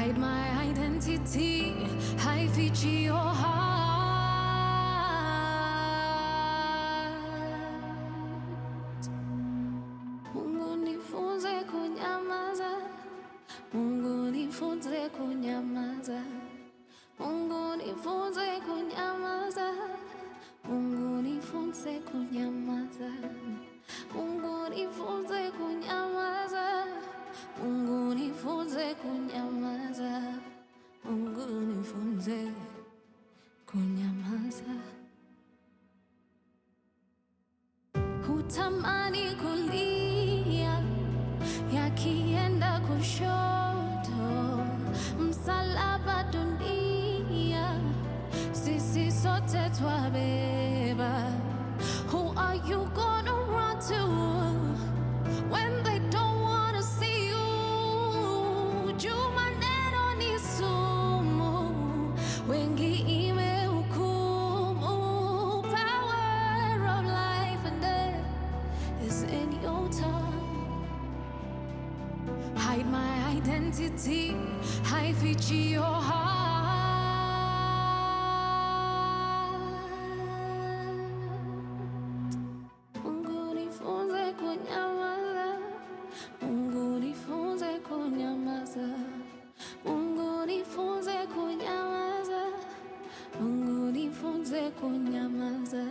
Hide my identity, haifichi your heart. Mungu nifunze kunyamaza, Mungu nifunze kunyamaza, Mungu nifunze kunyamaza, Mungu nifunze kunyamaza, Mungu nifunze kunyamaza, Mungu nifunze kunyamaza, Mungu nifunze kunyamaza. Hutamani kulia yakienda kushoto, msalaba dunia sisi sote twabeba. Who are you gonna run to when they don't wanna see you? Juma neno ni sumu, wengi imehukumu. Power of life and death is in your tongue. Hide my identity, haifichi your heart. Mungu nifunze kunyamaza, Mungu nifunze kunyamaza, Mungu nifunze kunyamaza, Mungu nifunze kunyamaza,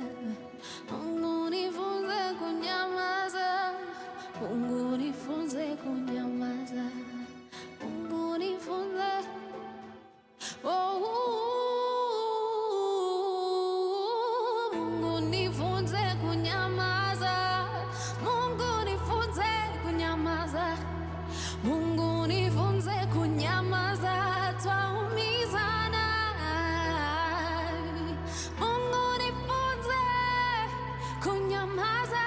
Mungu nifunze kunyamaza, Mungu nifunze kunyamaza, Mungu nifunze. Mungu nifunze kunyamaza, Mungu nifunze kunyamaza, Mungu nifunze kunyamaza, twaumizana. Mungu nifunze kunyamaza,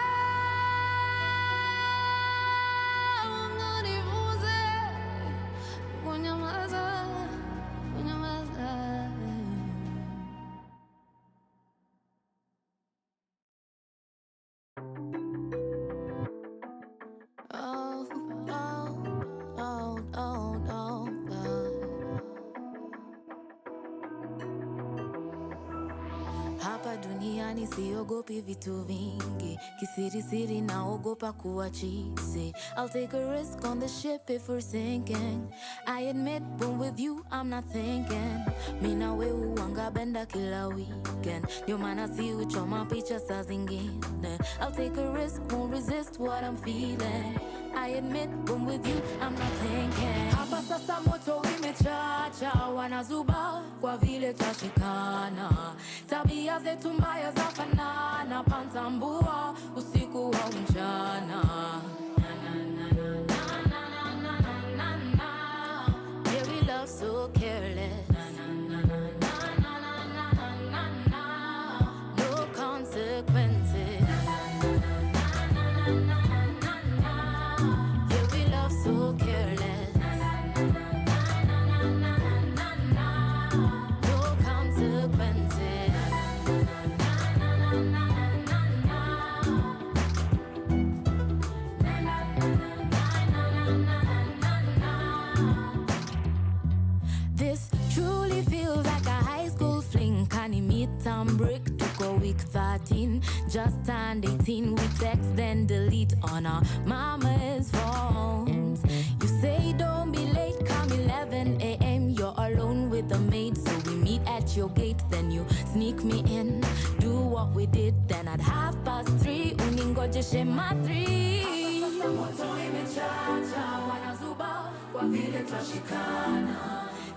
Mungu nifunze kunyamaza, kunyamaza. Oh, oh, oh, oh, oh, God. Hapa duniani siogopi vitu vingi, kisirisiri naogopa kuwa cheesy. I'll take a risk on the ship if we're sinking. I admit when with you I'm not thinking. Mina we huanga benda kila weekend, ndio maana si uchoma picha saa zingine. I'll take a risk, won't resist what I'm feeling. I admit when with you I'm not thinking. Hapa sasa moto imechacha, wanazuba kwa vile twashikana. Tabia zetu mbaya za fanana, pantambua usiku au mchana. Yeah, we love so careless. No consequences. Yeah, we love so careless. No consequences. This truly feels like a high school fling. Kani meet and break to go week 13. Just turned 18, we text then delete on our mama's phones. You say don't be late, come 11 a.m. You're alone with the maid, so we meet at your gate. Then you sneak me in, do what we did. Then at 3:30, uningoje shema 3. Moto imechacha, wanazuba kwa vile twashikana.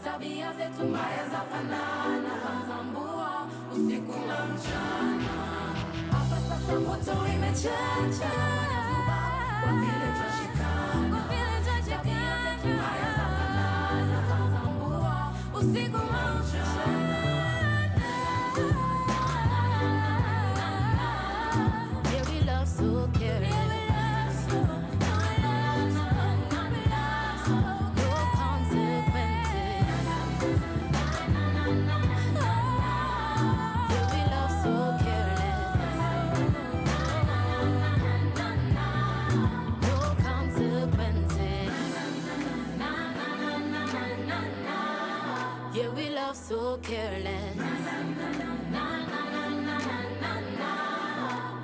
Tabia zetu mbaya za fanana, pantambua usiku na mchana. Hapa sasa moto imechacha, wanazuba kwa vile twashikana. Tabia zetu mbaya za fanana, pantambua usiku na mchana. Yeah, we love so careless. No love so careless.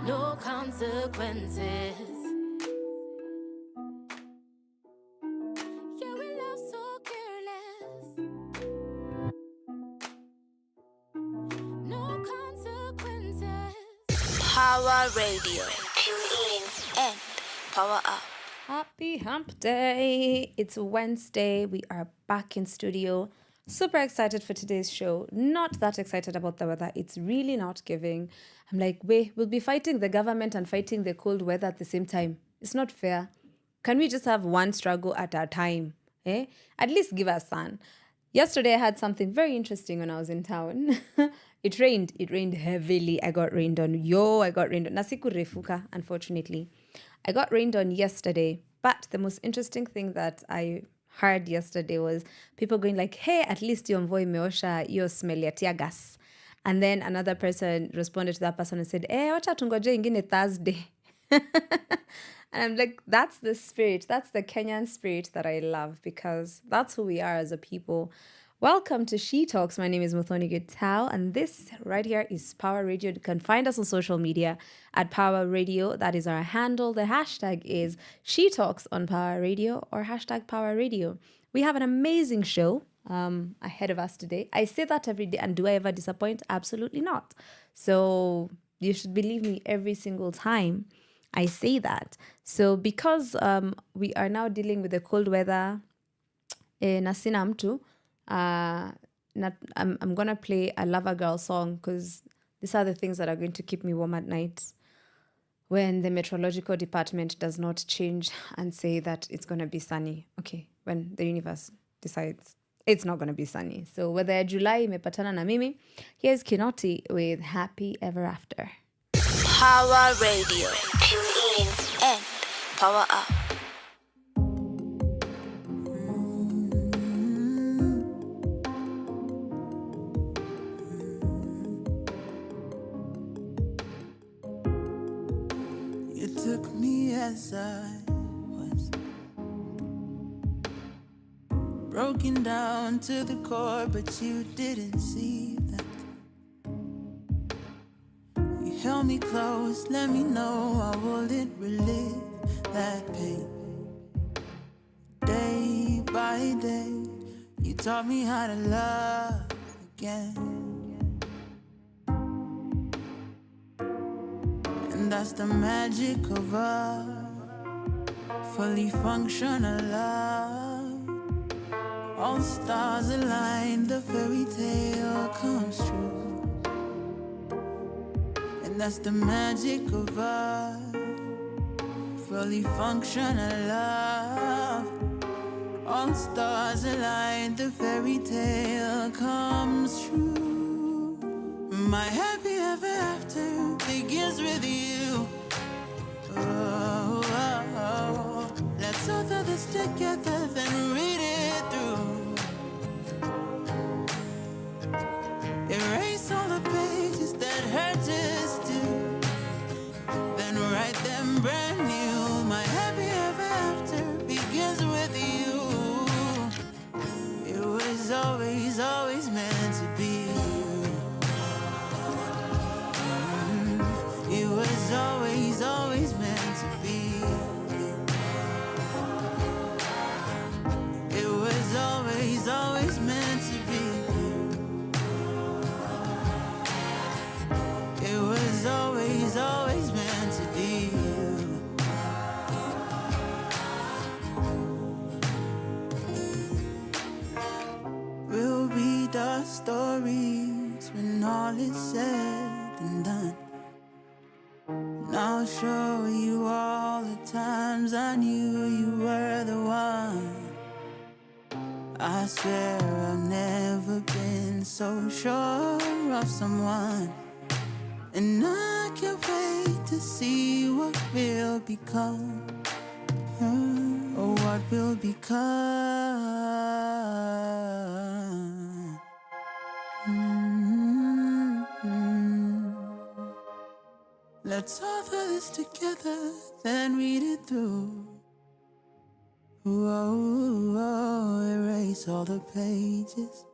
No consequences. Yeah, we love so careless. No consequences. Pawa Radio. Tune in and power up. Happy hump day. It's Wednesday. We are back in studio. Super excited for today's show. Not that excited about the weather. It's really not giving. I'm like, wait, we'll be fighting the government and fighting the cold weather at the same time. It's not fair. Can we just have one struggle at a time? Eh? At least give us sun. Yesterday I had something very interesting when I was in town. It rained. It rained heavily. I got rained on. I got rained on. Nasiku refuka, unfortunately. I got rained on yesterday. But the most interesting thing that I heard yesterday was people going like, hey, at least your mvua imeosha your smell ya tear gas. And then another person responded to that person and said, wacha tungoje ingine Thursday. And I'm like, that's the spirit. That's the Kenyan spirit that I love because that's who we are as a people. Welcome to She Talks. My name is Muthoni Gitau, and this right here is Power Radio. You can find us on social media at Power Radio. That is our handle. The hashtag is She Talks on Power Radio or hashtag Power Radio. We have an amazing show ahead of us today. I say that every day, and do I ever disappoint? Absolutely not. So you should believe me every single time I say that. So because we are now dealing with the cold weather in Asinamtu, I'm going to play a Lover Girl song because these are the things that are going to keep me warm at night when the meteorological department does not change and say that it's going to be sunny. Okay, when the universe decides it's not going to be sunny. So whether July imepatana na mimi, here's Kinoti with Happy Ever After. Power Radio. Tune in and power up. You took me as I was, broken down to the core, but you didn't see that. Held me close, let me know I wouldn't relive that pain. Day by day, you taught me how to love again. And that's the magic of a fully functional love. All stars align, the fairy tale comes true. That's the magic of a fully functional love. All stars align, the fairy tale comes true. My happy ever after begins with you. Oh, oh, oh. Let's author this together, then read it through. Erase all the pages that hurt us to, then write them brand new. My happy ever after begins with you. It was always, always meant to be. It was always, always meant to be. It was always, always meant to be. It was always, always meant to be you. We'll read our stories when all is said and done. And I'll show you all the times I knew you were the one. I swear I've never been so sure of someone. And I can't wait to see what will become, or what will become. Let's author this together, then read it through. Whoa, erase all the pages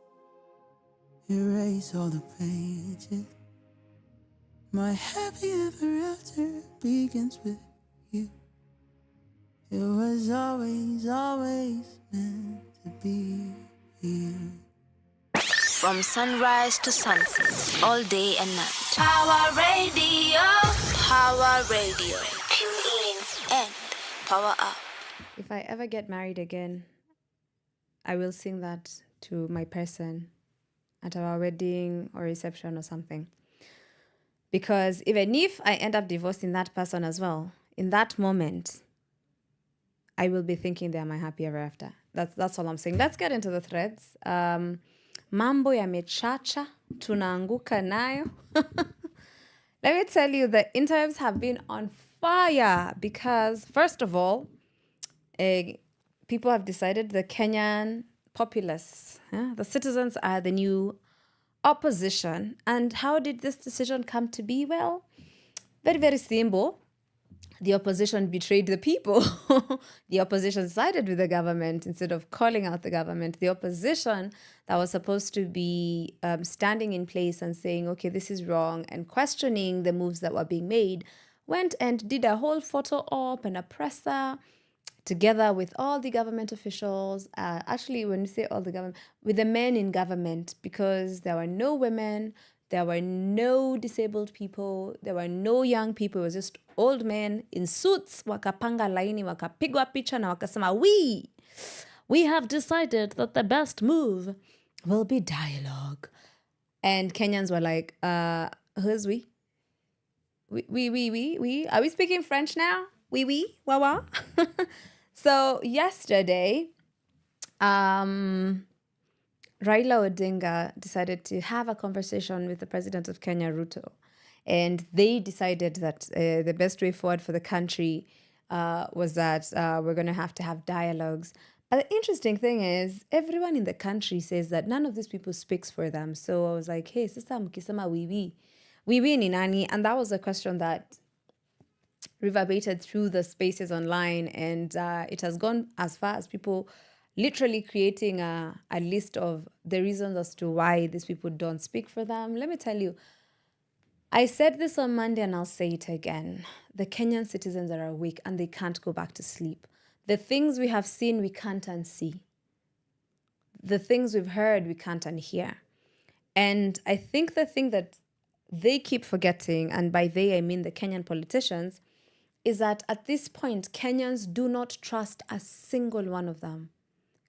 erase all the pages. My happy ever after begins with you. It was always, always meant to be you. From sunrise to sunset, all day and night. Power Radio. Power Radio. Tune in and power up. If I ever get married again, I will sing that to my person at our wedding or reception or something. Because even if I end up divorcing that person as well, in that moment, I will be thinking they are my happy ever after. That's all I'm saying. Let's get into the threads. Mambo yamechacha, tunaanguka nayo. Let me tell you, the interwebs have been on fire because, first of all, people have decided the Kenyan populace, the citizens are the new opposition. And how did this decision come to be? Well, very, very simple. The opposition betrayed the people. The opposition sided with the government instead of calling out the government. The opposition that was supposed to be standing in place and saying, okay, this is wrong, and questioning the moves that were being made, went and did a whole photo op and a presser together with all the government officials. Actually, when we say all the government, with the men in government, because there were no women, there were no disabled people, there were no young people. It was just old men in suits, wakapanga laini, wakapigwa picha na wakasema, we have decided that the best move will be dialogue. And Kenyans were like, who's we? We. Are we speaking French now? Oui, wawa. So yesterday, Raila Odinga decided to have a conversation with the president of Kenya, Ruto. And they decided that the best way forward for the country was that we're going to have dialogues. But the interesting thing is, everyone in the country says that none of these people speaks for them. So I was like, hey, sasa mkisema wiwi ni nani? And that was a question that reverberated through the spaces online, and it has gone as far as people literally creating a list of the reasons as to why these people don't speak for them. Let me tell you, I said this on Monday and I'll say it again. The Kenyan citizens are awake and they can't go back to sleep. The things we have seen, we can't unsee. The things we've heard, we can't unhear. And I think the thing that they keep forgetting, and by they I mean the Kenyan politicians, is that at this point, Kenyans do not trust a single one of them.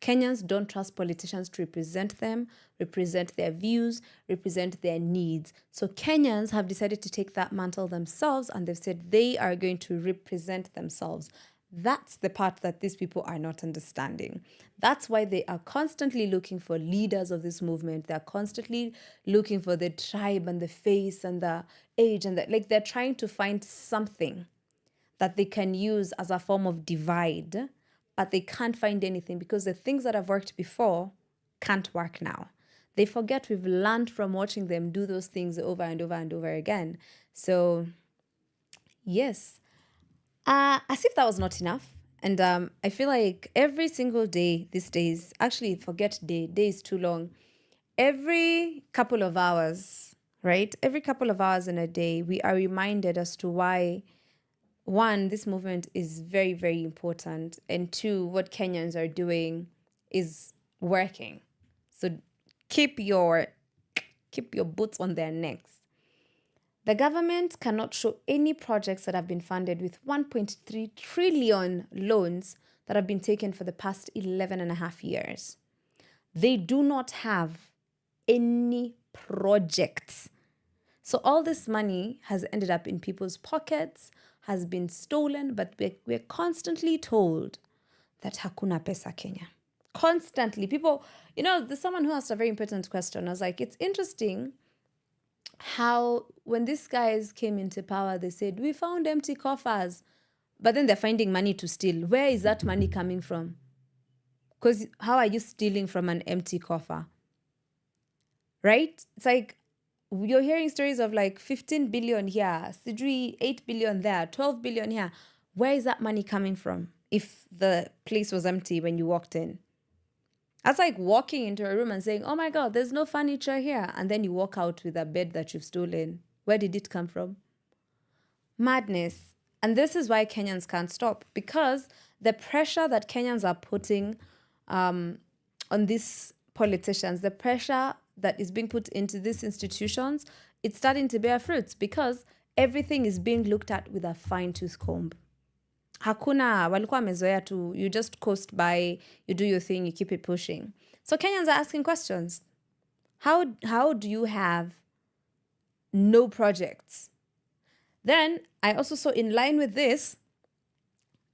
Kenyans don't trust politicians to represent them, represent their views, represent their needs. So Kenyans have decided to take that mantle themselves, and they've said they are going to represent themselves. That's the part that these people are not understanding. That's why they are constantly looking for leaders of this movement. They're constantly looking for the tribe and the face and the age, and they're trying to find something that they can use as a form of divide, but they can't find anything because the things that have worked before can't work now. They forget we've learned from watching them do those things over and over and over again. So, yes, as if that was not enough. And I feel like every single day these days, actually forget day is too long. Every couple of hours, right? Every couple of hours in a day, we are reminded as to why, one, this movement is very, very important. And two, what Kenyans are doing is working. So keep your boots on their necks. The government cannot show any projects that have been funded with 1.3 trillion loans that have been taken for the past 11 and a half years. They do not have any projects. So all this money has ended up in people's pockets, has been stolen, but we're constantly told that hakuna pesa Kenya. Constantly. People, there's someone who asked a very important question. I was like, it's interesting how when these guys came into power, they said, we found empty coffers, but then they're finding money to steal. Where is that money coming from? Because how are you stealing from an empty coffer? Right? It's like, you're hearing stories of like 15 billion here, 8 billion there, 12 billion here. Where is that money coming from if the place was empty when you walked in? That's like walking into a room and saying, oh my God, there's no furniture here. And then you walk out with a bed that you've stolen. Where did it come from? Madness. And this is why Kenyans can't stop, because the pressure that Kenyans are putting on these politicians, the pressure that is being put into these institutions, it's starting to bear fruits because everything is being looked at with a fine-tooth comb. Hakuna walikuwa wamezoea tu, you just coast by, you do your thing, you keep it pushing. So Kenyans are asking questions. How do you have no projects? Then I also saw, in line with this,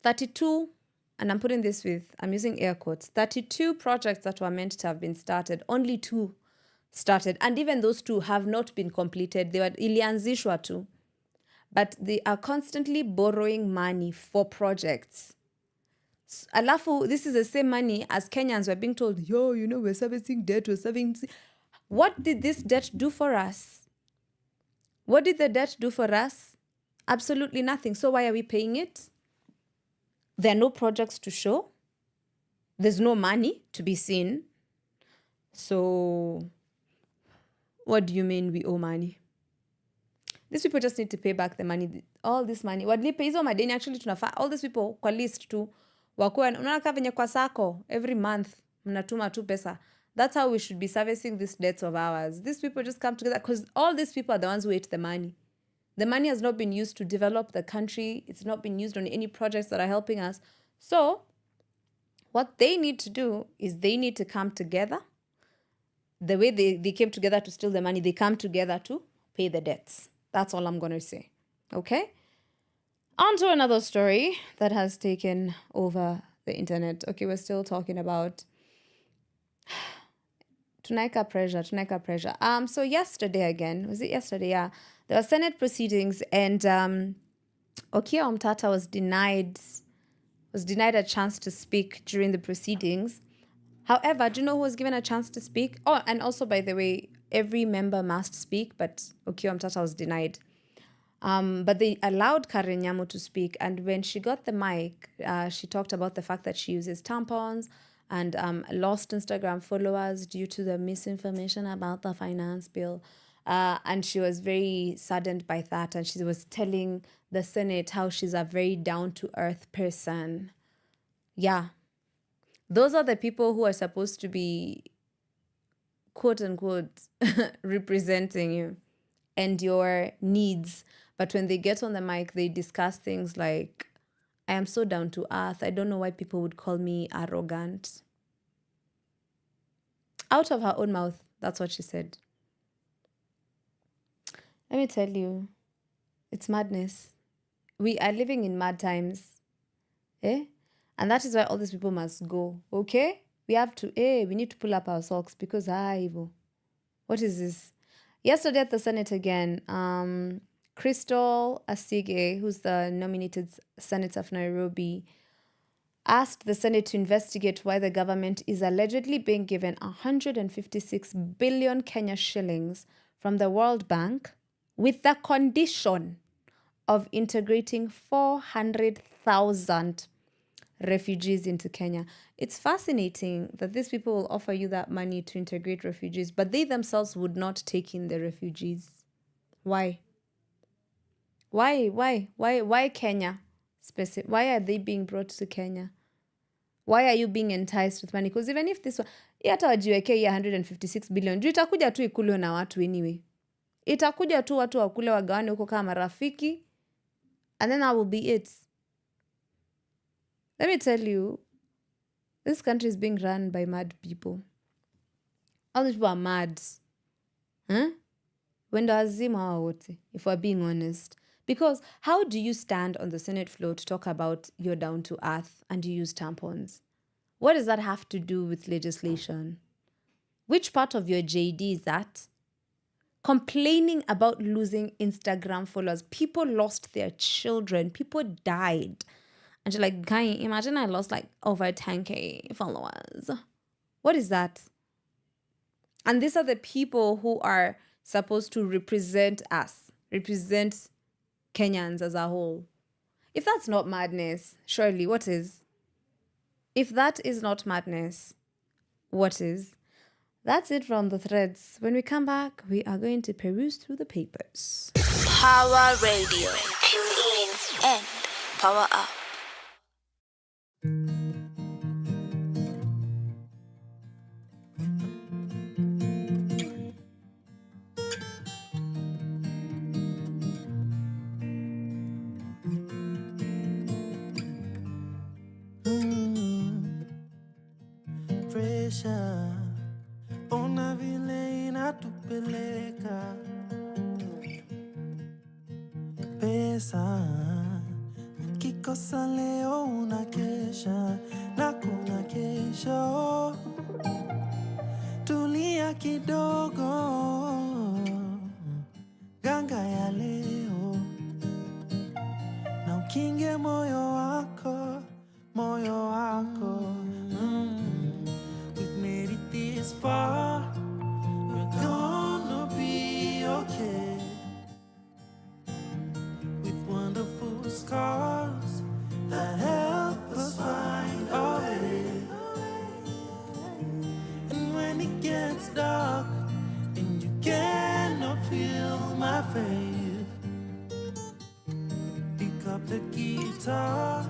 32, and I'm using air quotes, 32 projects that were meant to have been started, only 2 started. And even those 2 have not been completed. They were ilianzishwa tu. But they are constantly borrowing money for projects. Alafu, this is the same money as Kenyans were being told, we're servicing debt, we're serving. What did this debt do for us? What did the debt do for us? Absolutely nothing. So why are we paying it? There are no projects to show. There's no money to be seen. So what do you mean we owe money? These people just need to pay back the money. All this money. Wadlipe hizo madeni, actually tunafaa all these people kwa list tu wakuwa unaona kama venye kwa sako every month mnatuma tu pesa. That's how we should be servicing these debts of ours. These people just come together because all these people are the ones who ate the money. The money has not been used to develop the country. It's not been used on any projects that are helping us. So what they need to do is they need to come together. The way they came together to steal the money, they come together to pay the debts. That's all I'm going to say. Okay? On to another story that has taken over the internet. Okay, we're still talking about Tunaika pressure. So yesterday again, was it yesterday? Yeah. There were Senate proceedings and Okiya Omtata was denied a chance to speak during the proceedings. However, do you know who was given a chance to speak? Oh, and also, by the way, every member must speak, but Okiya Omtata was denied. But they allowed Karen Nyamu to speak. And when she got the mic, she talked about the fact that she uses tampons and lost Instagram followers due to the misinformation about the finance bill. And she was very saddened by that. And she was telling the Senate how she's a very down-to-earth person. Yeah. Those are the people who are supposed to be, quote-unquote, representing you and your needs. But when they get on the mic, they discuss things like, I am so down to earth. I don't know why people would call me arrogant. Out of her own mouth, that's what she said. Let me tell you, it's madness. We are living in mad times. Eh? And that is why all these people must go. Okay? We need to pull up our socks because, Ivo. What is this? Yesterday at the Senate again, Crystal Asige, who's the nominated senator of Nairobi, asked the Senate to investigate why the government is allegedly being given 156 billion Kenya shillings from the World Bank with the condition of integrating 400,000 refugees into Kenya. It's fascinating that these people will offer you that money to integrate refugees, but they themselves would not take in the refugees. Why? Why Kenya? Why are they being brought to Kenya? Why are you being enticed with money? Because even if this one, hata wajiwekea 156 billion, juu itakuja tu ikuliwe na watu anyway. Itakuja tu watu wakule wagawane huko kama marafiki, and then that will be it. Let me tell you, this country is being run by mad people. All these people are mad. Wenda wazima hawa wote, if we're being honest. Because how do you stand on the Senate floor to talk about you're down to earth and you use tampons? What does that have to do with legislation? Which part of your JD is that? Complaining about losing Instagram followers. People lost their children. People died. And you're like, guy, imagine I lost like over 10K followers. What is that? And these are the people who are supposed to represent us, represent Kenyans as a whole. If that's not madness, surely what is? If that is not madness, what is. That's it from the threads. When we come back, we are going to peruse through the papers. Power Radio. Tune in and power up. Pressure, ona vile inatupeleka. Pesa, ukikosa leo unakesha na kuna kesho. Tulia kidogo, ganga ya leo, na ukinge moyo wako, moyo wako. We've made it this far, we're gonna be okay. With wonderful scars that help us find our way. And when it gets dark and you cannot feel my faith, pick up the guitar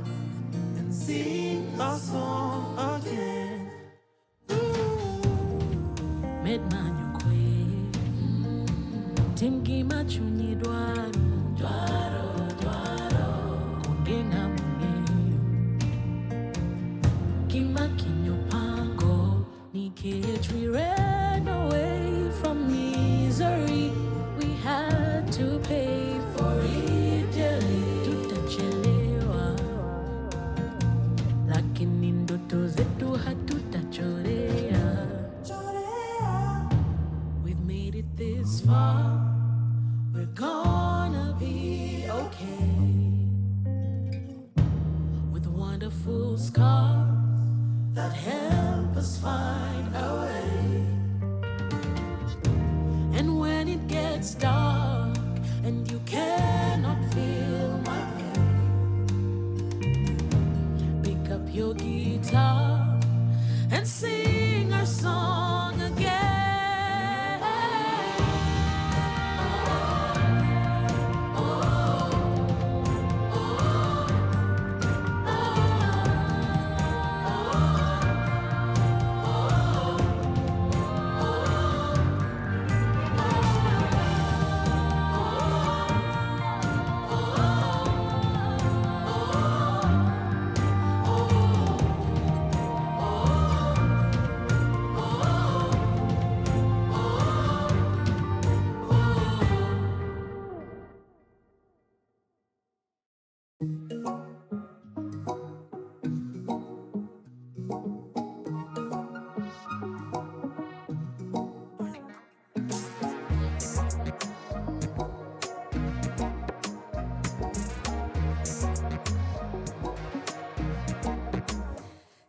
and sing a song again. Medmanyo kwe Timgi machuni dwaro Kungena mungeyo Kima kinyo pango Nikech we ran away from misery. We had to pay for it dearly. Tutachelewa Lakini ndoto zetu hatutachorea. We've made it this far, we're gonna be okay. With wonderful scars that help us find our way. And when it gets dark and you cannot feel my pain, pick up your guitar and sing our song again.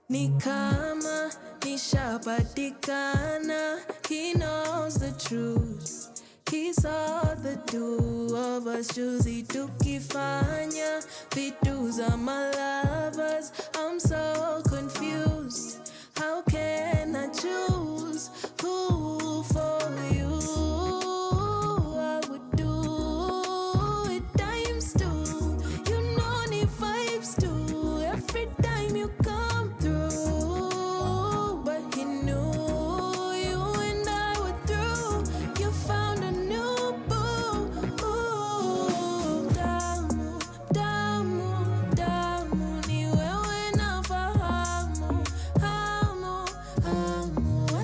Ni kama nishapatikana. He knows the truth. He saw the two of us juicy tukifanya vitu za my lovers. I'm so confused. How can I choose who for you? I would do it times two. You know need vibes too. Every time you come through, but he knew you and I were through. You found a new boo. Ooh, damu, damu, damu, ni wewe nafahamu, hamu, hamu.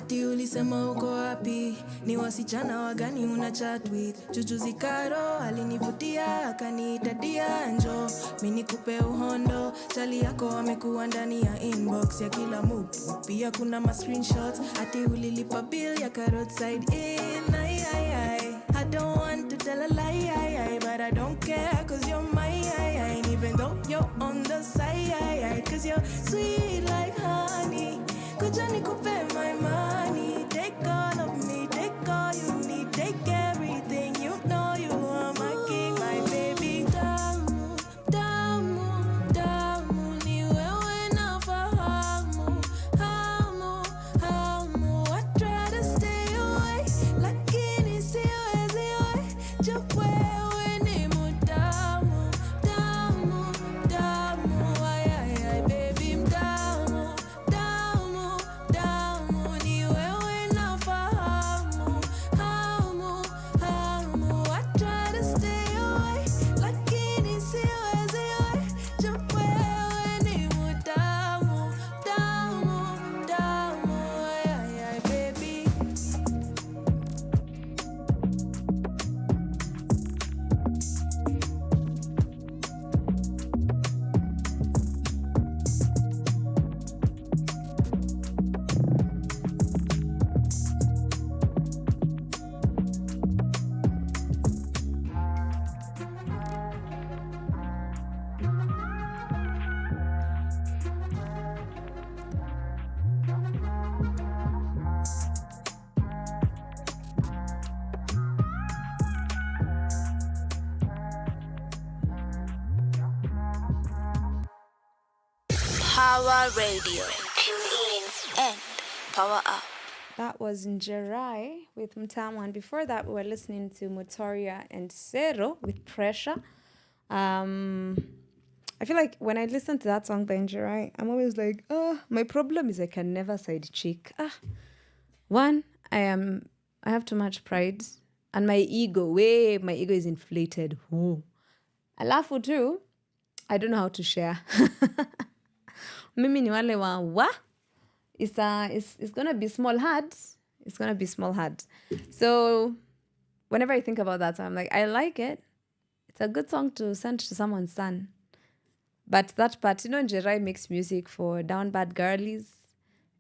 ati ulisema uko wapi, ni wasichana wagani una chat with. Jujuzi Karo alinivutia akaniita dia, njo mimi nikupe uhondo. Chali yako amekuwa ndani ya inbox ya kila move, pia kuna ma screenshots ati ulilipa bill ya roadside in. I don't want to tell a lie, but I don't care cause you're mine. Even though you're on the side, cause you're sweet like honey. Kuja nikupe my money, take all of me, take all you need, take everything. You know you are my king, my baby. Damu, damu, damu, ni wewe nafahamu, hamu, hamu. I try to stay away, lakini siwezi we. Juu wewe ni mutamu, damu, damu, ay, ay, ay, baby, mtamu, damu, damu, ni wewe nafahamu, hamu, hamu. I try to stay away, lakini siwezi we. Juu wewe ni mutamu, damu, damu, ay, ay, ay, baby. Power Radio. Tune in and power up. That was Njerai with Mtamu, and before that we were listening to Motoria and Sero with Pressure. I feel like when I listen to that song by Njerai, I'm always like, oh, my problem is I can never side chick. One, I have too much pride, and my ego is inflated. Ooh. Alafu too, I don't know how to share. Mimi ni wale wa it's gonna be small hard. It's gonna be small hard. So whenever I think about that song, I'm like, I like it. It's a good song to send to someone's son. But that part, Njerai makes music for down bad girlies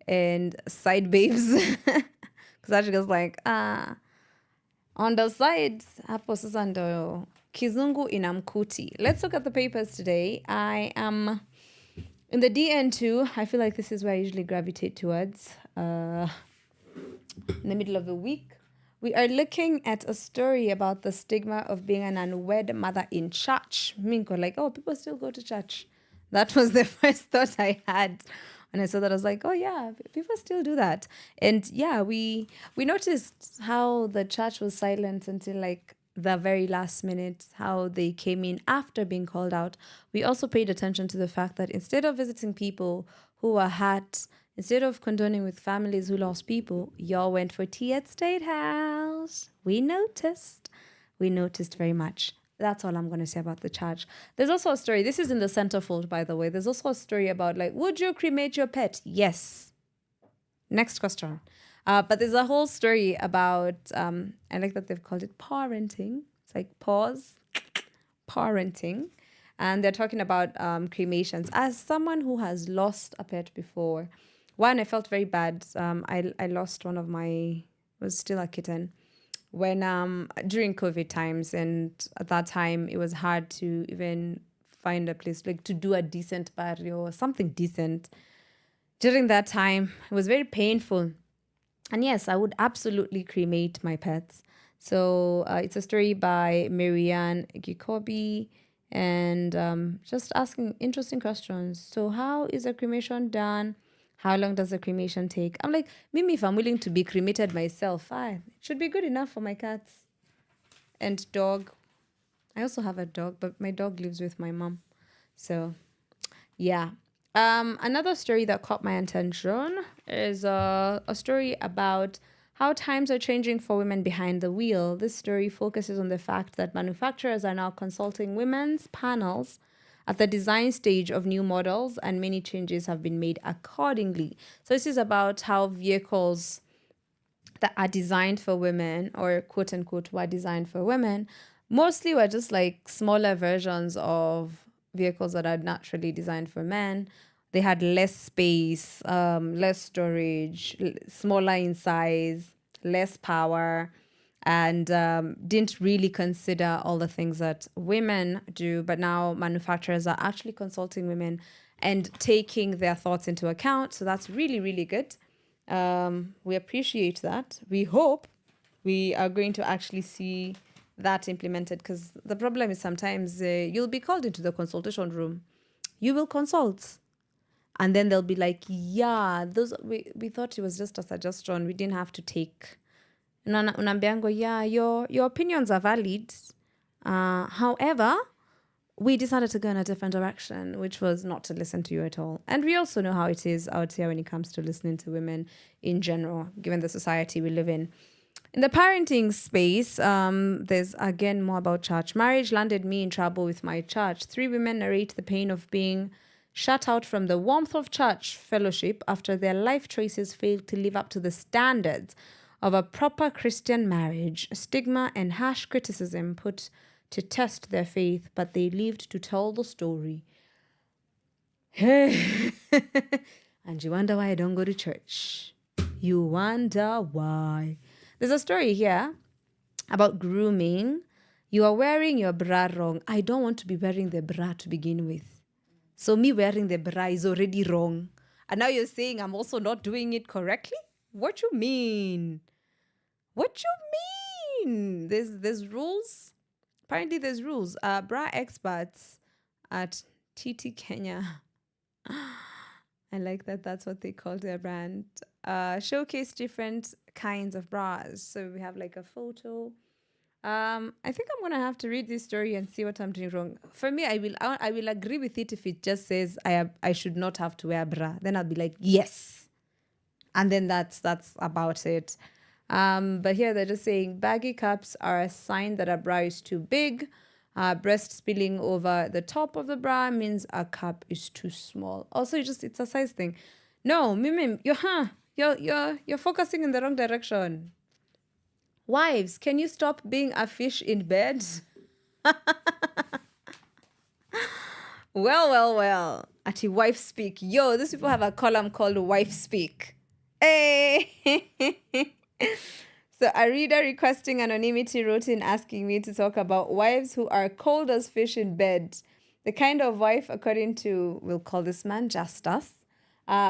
and side babes. Because that goes like, on the sides, hapo sasa ndo kizungu inamkuti. Let's look at the papers today. I am in the DN2. I feel like this is where I usually gravitate towards. In the middle of the week, we are looking at a story about the stigma of being an unwed mother in church. Minko, like, oh, people still go to church. That was the first thought I had. And I saw that, I was like, oh yeah, people still do that. And yeah, we noticed how the church was silent until like the very last minute, how they came in after being called out. We also paid attention to the fact that instead of visiting people who were hurt, instead of condoning with families who lost people, y'all went for tea at State House. We noticed very much. That's all I'm going to say about the church. There's also a story. This is in the centerfold, by the way. There's also a story about like, would you cremate your pet? Yes. Next question. But there's a whole story about, I like that they've called it parenting. It's like pause, parenting. And they're talking about cremations. As someone who has lost a pet before, one, I felt very bad. I lost one of was still a kitten, when during COVID times, and at that time it was hard to even find a place like to do a decent burial or something decent. During that time, it was very painful. And yes, I would absolutely cremate my pets. So it's a story by Marianne Gikobi, and just asking interesting questions. So how is a cremation done? How long does a cremation take? I'm like, Mimi, if I'm willing to be cremated myself, it should be good enough for my cats and dog. I also have a dog, but my dog lives with my mom. So, yeah. Another story that caught my attention is a story about how times are changing for women behind the wheel. This story focuses on the fact that manufacturers are now consulting women's panels at the design stage of new models, and many changes have been made accordingly. So this is about how vehicles that are designed for women, or quote unquote were designed for women, mostly were just like smaller versions of vehicles that are naturally designed for men. They had less space, less storage, smaller in size, less power, and didn't really consider all the things that women do. But now manufacturers are actually consulting women and taking their thoughts into account. So that's really, really good. We appreciate that. We hope we are going to actually see that implemented, because the problem is sometimes you'll be called into the consultation room. You will consult. And then they'll be like, yeah, we thought it was just a suggestion. We didn't have to take. Unambiango, yeah, your opinions are valid. However, we decided to go in a different direction, which was not to listen to you at all. And we also know how it is out here when it comes to listening to women in general, given the society we live in. In the parenting space, there's again more about church. Marriage landed me in trouble with my church. 3 women narrate the pain of being shut out from the warmth of church fellowship after their life choices failed to live up to the standards of a proper Christian marriage. Stigma and harsh criticism put to test their faith, but they lived to tell the story. And you wonder why I don't go to church. You wonder why. There's a story here about grooming. You are wearing your bra wrong. I don't want to be wearing the bra to begin with. So me wearing the bra is already wrong. And now you're saying I'm also not doing it correctly? What you mean? What you mean? There's rules. Apparently there's rules. Bra experts at TT Kenya. I like that that's what they call their brand. Showcase different kinds of bras. So we have like a photo. I think I'm gonna have to read this story and see what I'm doing wrong. For me, I will agree with it if it just says I should not have to wear a bra. Then I'll be like, yes. And then that's about it. But here they're just saying baggy cups are a sign that a bra is too big. Breast spilling over the top of the bra means a cup is too small. Also, it's a size thing. No, Mimim, you're focusing in the wrong direction. Wives, can you stop being a fish in bed? Well. Ati wife speak. Yo, these people have a column called Wife Speak. Hey! So a reader requesting anonymity wrote in asking me to talk about wives who are cold as fish in bed. The kind of wife, according to, we'll call this man Justus,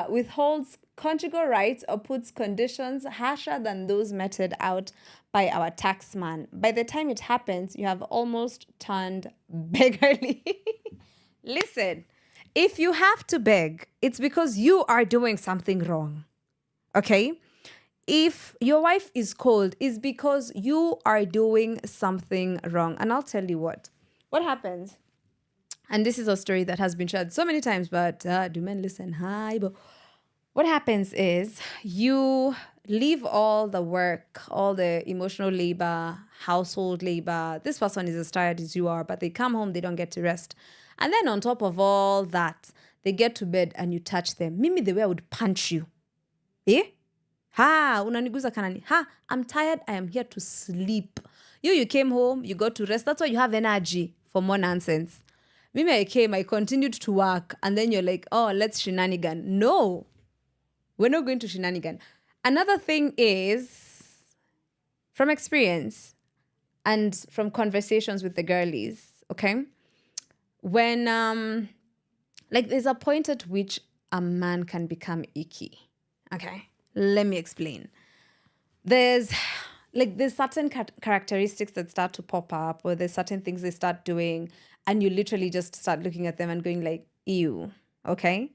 withholds conjugal rights or puts conditions harsher than those meted out by our taxman. By the time it happens, you have almost turned beggarly. Listen, if you have to beg, it's because you are doing something wrong. Okay? If your wife is cold, it's because you are doing something wrong. And I'll tell you what happens, and this is a story that has been shared so many times, but do men listen? Hi, but what happens is you leave all the work, all the emotional labor, household labor. This person is as tired as you are, but they come home, they don't get to rest. And then on top of all that, they get to bed and you touch them. Mimi, the way I would punch you. Eh? Ha, unaniguza kanani. Ha, I'm tired. I am here to sleep. You came home, you got to rest. That's why you have energy for more nonsense. Mimi, I came, I continued to work. And then you're like, oh, let's shenanigan. No, we're not going to shenanigan. Another thing is, from experience and from conversations with the girlies, okay? When, there's a point at which a man can become icky, okay? Let me explain. There's certain characteristics that start to pop up, or there's certain things they start doing, and you literally just start looking at them and going like, ew, okay?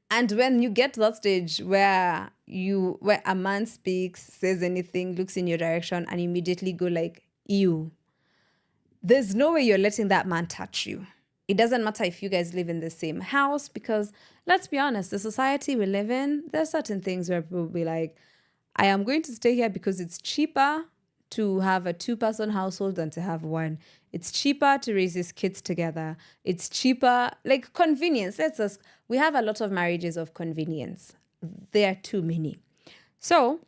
And when you get to that stage where a man speaks, says anything, looks in your direction, and immediately go like, ew, there's no way you're letting that man touch you. It doesn't matter if you guys live in the same house, because let's be honest, the society we live in, there's certain things where people will be like, I am going to stay here because it's cheaper to have a 2-person household than to have one. It's cheaper to raise these kids together. It's cheaper, like convenience. We have a lot of marriages of convenience. There are too many. So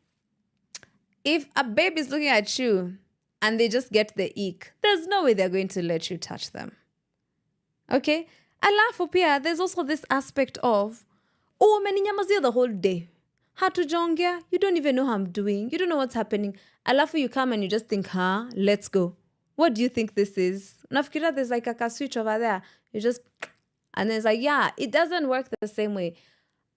If a babe is looking at you and they just get the ick, there's no way they're going to let you touch them. Okay? Alafu pia, there's also this aspect of, oh, umeninyamazia the whole day. Hatujongea, you don't even know how I'm doing. You don't know what's happening. Alafu you come and you just think, let's go. What do you think this is? Nafikira, there's like a switch over there. You just, and then it's like, yeah, it doesn't work the same way.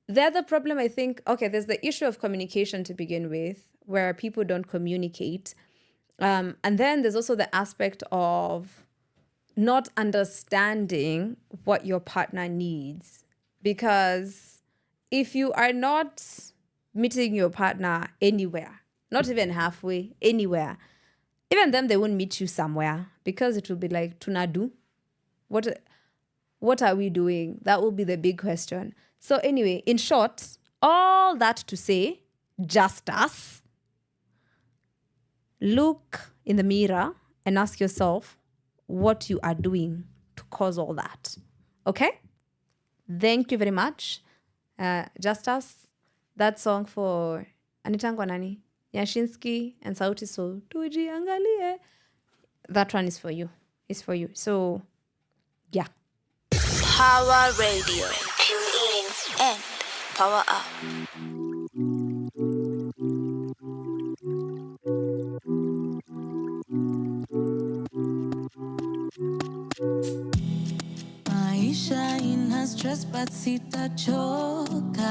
The other problem, I think, okay, there's the issue of communication to begin with, where people don't communicate. And then there's also the aspect of not understanding what your partner needs. Because if you are not meeting your partner anywhere, not even halfway, anywhere, even then they won't meet you somewhere, because it will be like, tunadu, what are we doing? That will be the big question. So anyway, in short, all that to say, just us, look in the mirror and ask yourself what you are doing to cause all that. Okay? Thank you very much. Just us, that song for Anitangwa Nani, Yashinsky and Sauti Sol, Tujiangalie. That one is for you. It's for you. So, yeah. Power Radio. Tune in and power up. Maisha ina stress but sitachoka.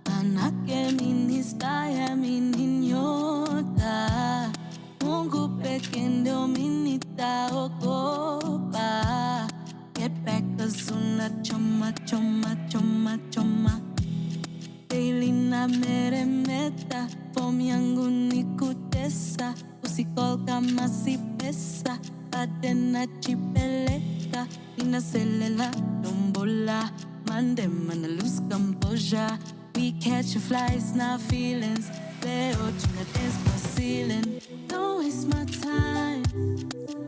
Manake mimi stayamini nyota. Mungu peke ndio mimi nitaogopa. Get back cause unachoma choma choma choma. Daily na meremeta, form yangu ni kutesa. Usikol kama si pesa, bade nachipeleka. Inaselela, dombola, mande mana lose composure. We catch flies, not feelings. Leo tuna dance for ceiling. Don't waste my time,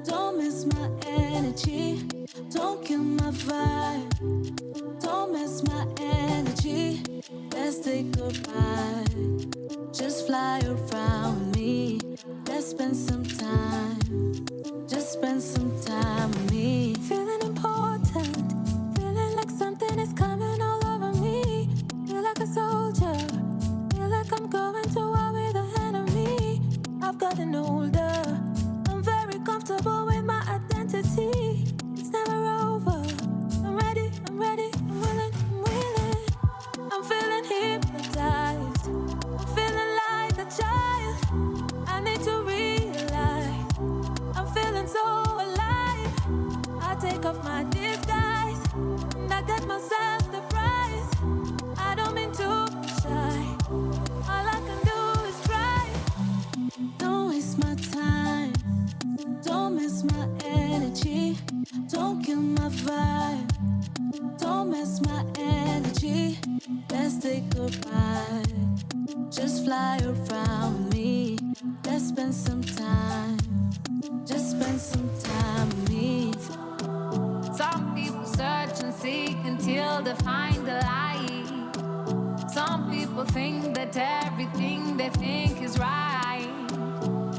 don't miss my energy. Don't kill my vibe, don't mess my energy. Let's say goodbye, just fly around with me. Let's spend some time, just spend some time with me. Feeling important, feeling like something is coming all over me. Feel like a soldier, feel like I'm going to war with the enemy. I've gotten older, I'm very comfortable with my identity. It's never over, I'm ready, I'm willing, I'm willing. I'm feeling hypnotized, I'm feeling like a child. I need to realize, I'm feeling so alive. I take off my disguise, and I get myself the prize. I don't mean to be shy, all I can do is try. Don't waste my time, don't miss my energy. Don't kill my vibe, don't mess my energy. Let's say goodbye, just fly around with me. Let's spend some time, just spend some time with me. Some people search and seek until they find the light. Some people think that everything they think is right.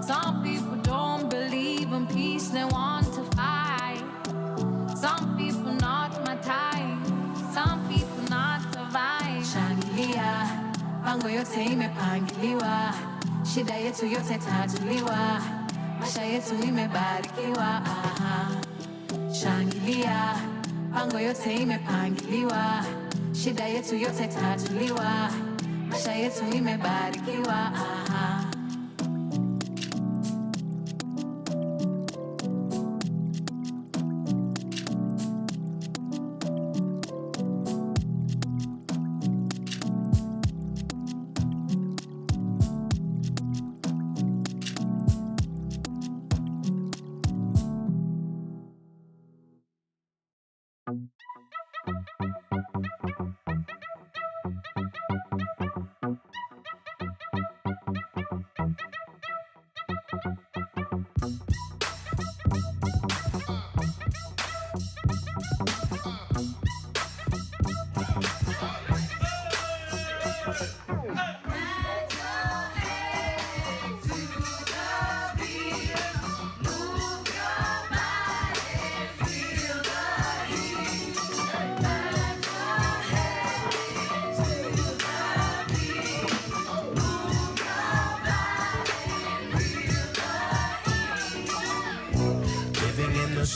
Some people don't believe in peace, they want to fight. Some people not my type, some people not the vibe. Shangilia, pango yote imepangiliwa. Shida yetu yote tatuliwa. Maisha yetu imebarikiwa. Shangilia, pango yote imepangiliwa. Shida yetu yote tatuliwa. Maisha yetu imebarikiwa.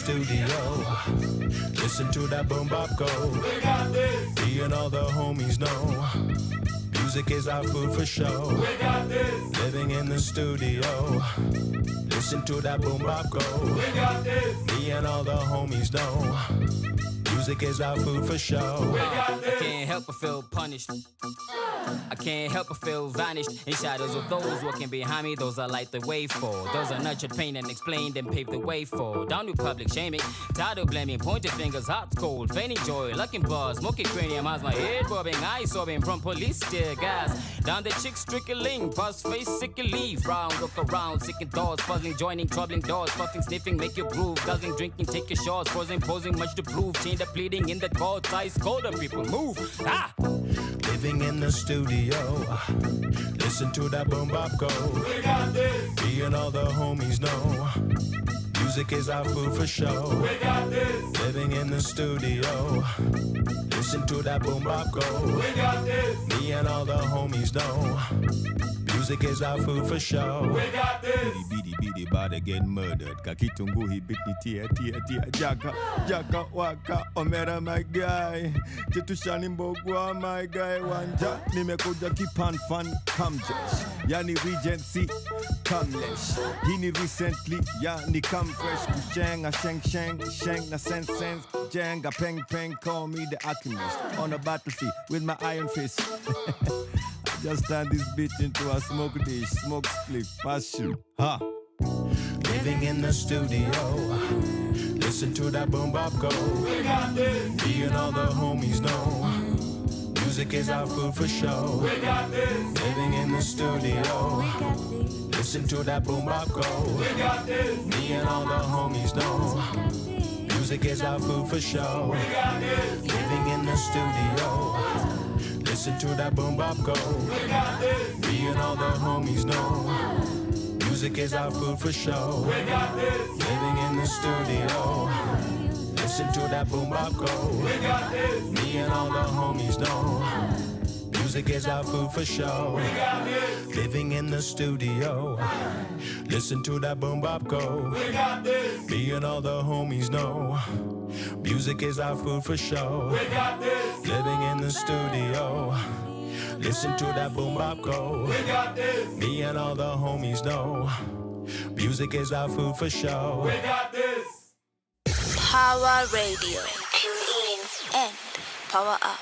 studio. Listen to that boom bop go. We got this. Me and all the homies know. Music is our food for show. We got this. Living in the studio. Listen to that boom bop go. We got this. Me and all the homies know. Music is our food for show. We got this. I can't help but feel punished. I can't help but feel vanished in shadows of those walking behind me. Those I light the way for. Those I nurtured, pain and explained and paved the way for. Down to public shaming, tired of blaming, pointed fingers, hot cold, feigning joy, looking bars, smoking cranium as my head bobbing, eyes sobbing from police tear gas. Down the chicks trickling, buzz face sickly, frown, look around, sicking thoughts, puzzling, joining, troubling doors, puffing, sniffing, make you groove, guzzling, drinking, take your shots, posing, much to prove, chained up, pleading in the courts, ice colder people move. Ah! Living in the studio. Listen to that boom bop go. We got this. Me and all the homies know. Music is our food for show. We got this. Living in the studio. Listen to that boom bop go. We got this. Me and all the homies know. Music is our food for show. We got this. Bidi bada get murdered. Kakitungu he bit ni tia. Jaka waka omera my guy. Chetushani mbogwa my guy. Wanja nimekuja kipan fan kamjesh. Yani Regency kamlesh. Hini recently yani come fresh. Kusheng sheng na sense jenga peng call me the alchemist. On a battlefield with my iron fist. Just turn this bitch into a smoke dish, smoke split, pass you. Ha! Living in the studio. Listen to that boom bop go. We got this. Me and all the homies know. Music is our food for show. We got this. Living in the studio. Listen to that boom bop go. We got this. Me and all the homies know. Music is our food for show. We got this. Living in the studio. Listen to that boom bop go. We got this. Me and all the homies know. Music is our food for show. We got this. Living in the studio. Listen to that boom bop go. We got this. Me and all the homies know. Music is our food for show. We got this. Living in the studio. Listen to that boom bop go. We got this. Me and all the homies know. Music is our food for show. We got this. Living in the studio. Listen to that boom bop go. We got this. Me and all the homies know. Music is our food for show. We got this. Power Radio. Tune in and power up.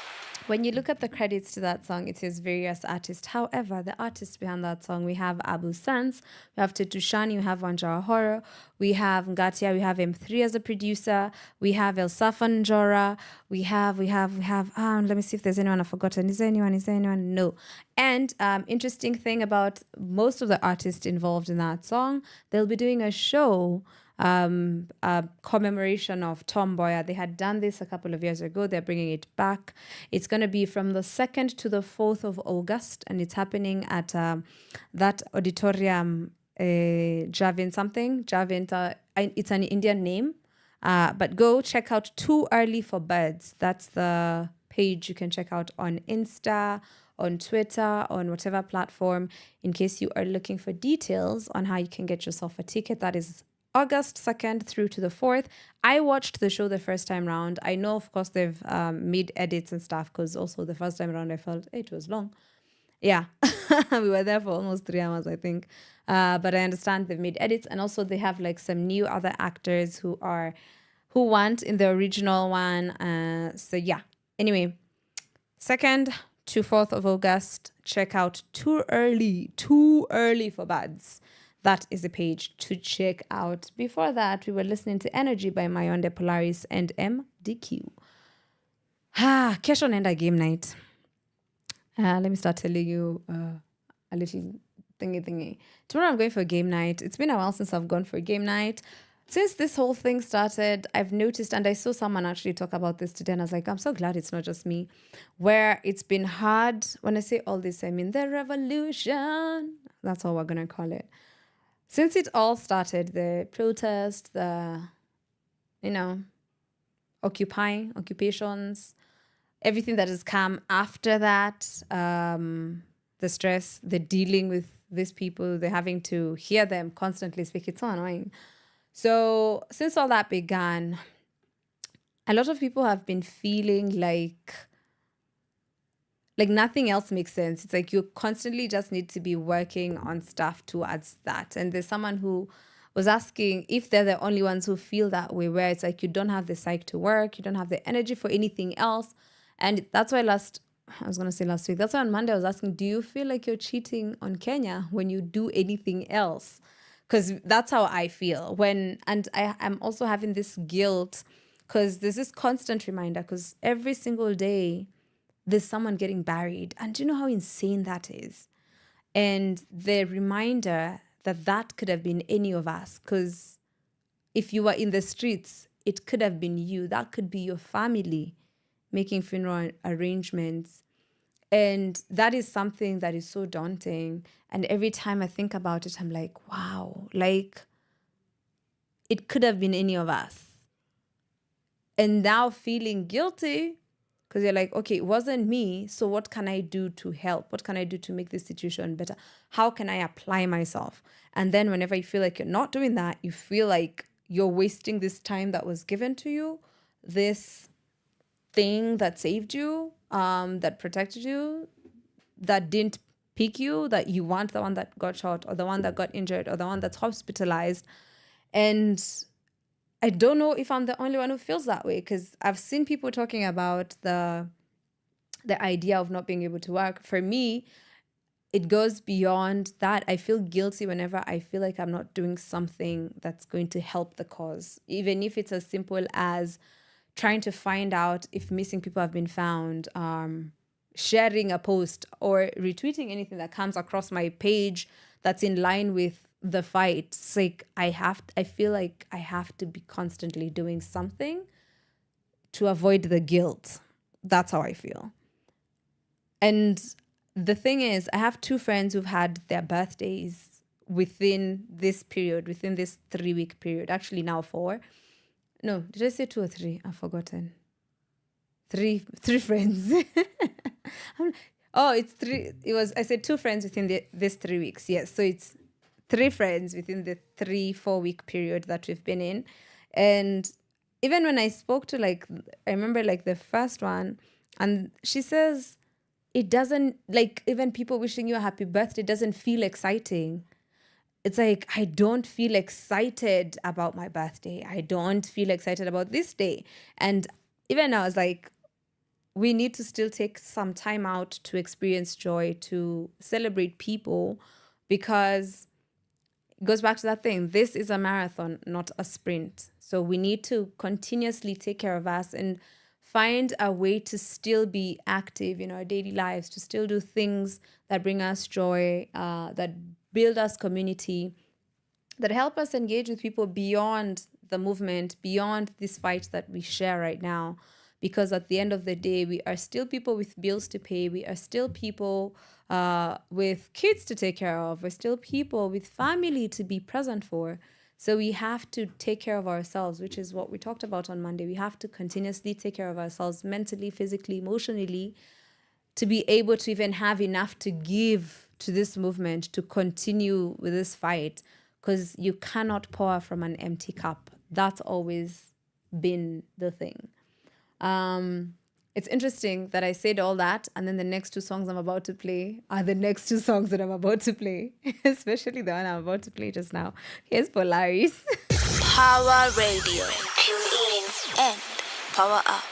When you look at the credits to that song, it says various artists. However, the artists behind that song, we have Abu Sans, we have Tetushani, we have Wanjara Horror, we have Ngatia, we have M3 as a producer, we have El Safan Njora, we have, let me see if there's anyone I've forgotten. Is there anyone? No. And interesting thing about most of the artists involved in that song, they'll be doing a show, a commemoration of Tom Mboya. They had done this a couple of years ago. They're bringing it back. It's going to be from the 2nd to the 4th of August, and it's happening at that auditorium, Javenta. It's an Indian name, but go check out Too Early for Birds. That's the page you can check out on Insta, on Twitter, on whatever platform, in case you are looking for details on how you can get yourself a ticket. That is August 2nd through to the 4th. I watched the show the first time round. I know, of course, they've made edits and stuff, because also the first time around I felt it was long. Yeah, we were there for almost 3 hours, I think. But I understand they've made edits, and also they have like some new other actors who weren't in the original one. So yeah. Anyway, 2nd to 4th of August. Check out Too Early for Birds. That is a page to check out. Before that, we were listening to Energy by Mayonde Polaris and MDQ. Kesho naenda game night. Let me start telling you a little thingy. Tomorrow I'm going for a game night. It's been a while since I've gone for a game night. Since this whole thing started, I've noticed, and I saw someone actually talk about this today, and I was like, I'm so glad it's not just me, where it's been hard. When I say all this, I mean the revolution. That's all we're going to call it. Since it all started, the protest, the, occupations, everything that has come after that, the stress, the dealing with these people, they're having to hear them constantly speak. It's so annoying. So since all that began, a lot of people have been feeling like nothing else makes sense. It's like you constantly just need to be working on stuff towards that. And there's someone who was asking if they're the only ones who feel that way, where it's like you don't have the psyche to work, you don't have the energy for anything else. And that's why last week, that's why on Monday I was asking, do you feel like you're cheating on Kenya when you do anything else? Because that's how I feel I'm also having this guilt because there's this constant reminder, because every single day there's someone getting buried. And do you know how insane that is? And the reminder that could have been any of us, because if you were in the streets, it could have been you. That could be your family making funeral arrangements. And that is something that is so daunting. And every time I think about it, I'm like, wow, like it could have been any of us. And now feeling guilty, because you're like, okay, it wasn't me. So what can I do to help? What can I do to make this situation better? How can I apply myself? And then whenever you feel like you're not doing that, you feel like you're wasting this time that was given to you, this thing that saved you, that protected you, that didn't pick you, that you want the one that got shot or the one that got injured or the one that's hospitalized. And I don't know if I'm the only one who feels that way, because I've seen people talking about the idea of not being able to work. For me, it goes beyond that. I feel guilty whenever I feel like I'm not doing something that's going to help the cause, even if it's as simple as trying to find out if missing people have been found, sharing a post or retweeting anything that comes across my page that's in line with the fight. It's like I feel like I have to be constantly doing something to avoid the guilt. That's how I feel. And the thing is, I have 2 friends who've had their birthdays within this period, within this 3-week period. Actually now 4. No, did I say 2 or 3? I've forgotten. 3 friends. It's 3. I said 2 friends within this 3 weeks. Yes. So it's 3 friends within the 3-4 week period that we've been in. And even when I spoke to I remember the first one, and she says, it doesn't, even people wishing you a happy birthday doesn't feel exciting. It's like, I don't feel excited about my birthday. I don't feel excited about this day. And even I was like, we need to still take some time out to experience joy, to celebrate people, because it goes back to that thing. This is a marathon, not a sprint. So we need to continuously take care of us and find a way to still be active in our daily lives, to still do things that bring us joy, that build us community, that help us engage with people beyond the movement, beyond this fight that we share right now. Because at the end of the day, we are still people with bills to pay. We are still people with kids to take care of. We're still people with family to be present for. So we have to take care of ourselves, which is what we talked about on Monday. We have to continuously take care of ourselves mentally, physically, emotionally, to be able to even have enough to give to this movement, to continue with this fight, because you cannot pour from an empty cup. That's always been the thing. It's interesting that I said all that, and then the next 2 songs I'm about to play are the next 2 songs that I'm about to play, especially the one I'm about to play just now. Here's Polaris. Pawa Radio. Tune in and power up.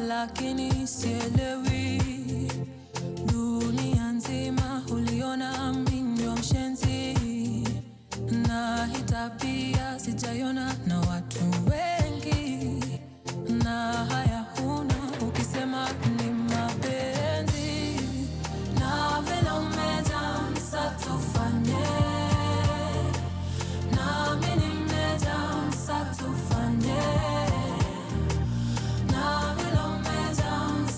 Lakini sielewi, dunia nzima uliona mimi ndio mshenzi, na hii tabia sijaiona na watu wengi, na haya huna ukisema ni mapenzi, na vile umejamsa tufanye, na mimi nimejamsa tufanye, na vile umejamsa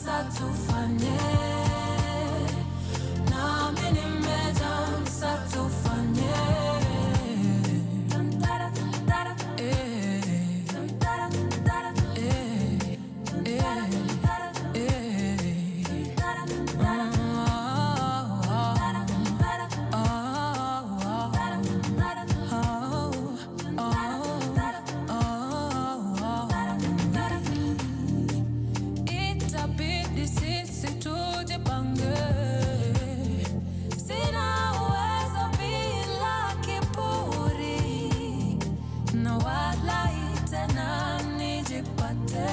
na wala tena nijipate.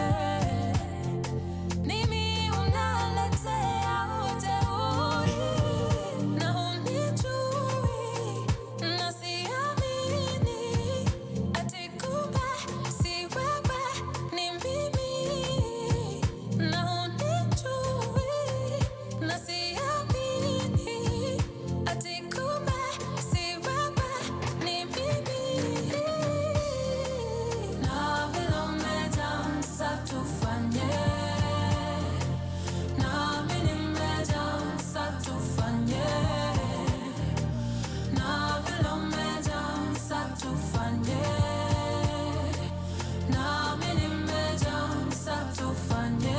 Mimi unaletea ujeuri na unijui na siamini ati kumbe si wewe ni mimi na unijui na siamini ati kumbe si wewe ni mimi. Na vile umejaa msa tufanye, nami nimejaa msa tufanye, na vile umejaa msa tufanye, nami nimejaa msa tufanye.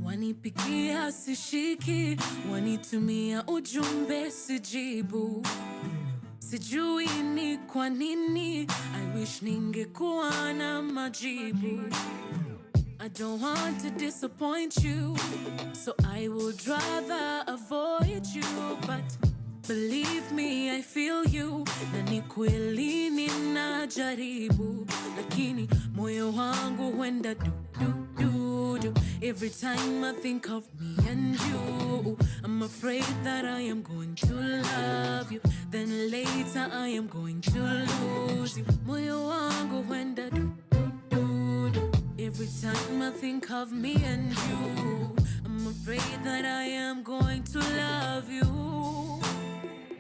Wanipigia sishiki, wanitumia ujumbe sijibu. Sijui ni kwa nini, I wish ningekuwa na majibu. I don't want to disappoint you, so I would rather avoid you. But believe me, I feel you, na ni kweli ninajaribu. Lakini moyo wangu huenda du du du du. Every time I think of me and you, I'm afraid that I am going to love you, then later I am going to lose you. Moyo wangu huenda du du du du. Every time I think of me and you, I'm afraid that I am going to love you,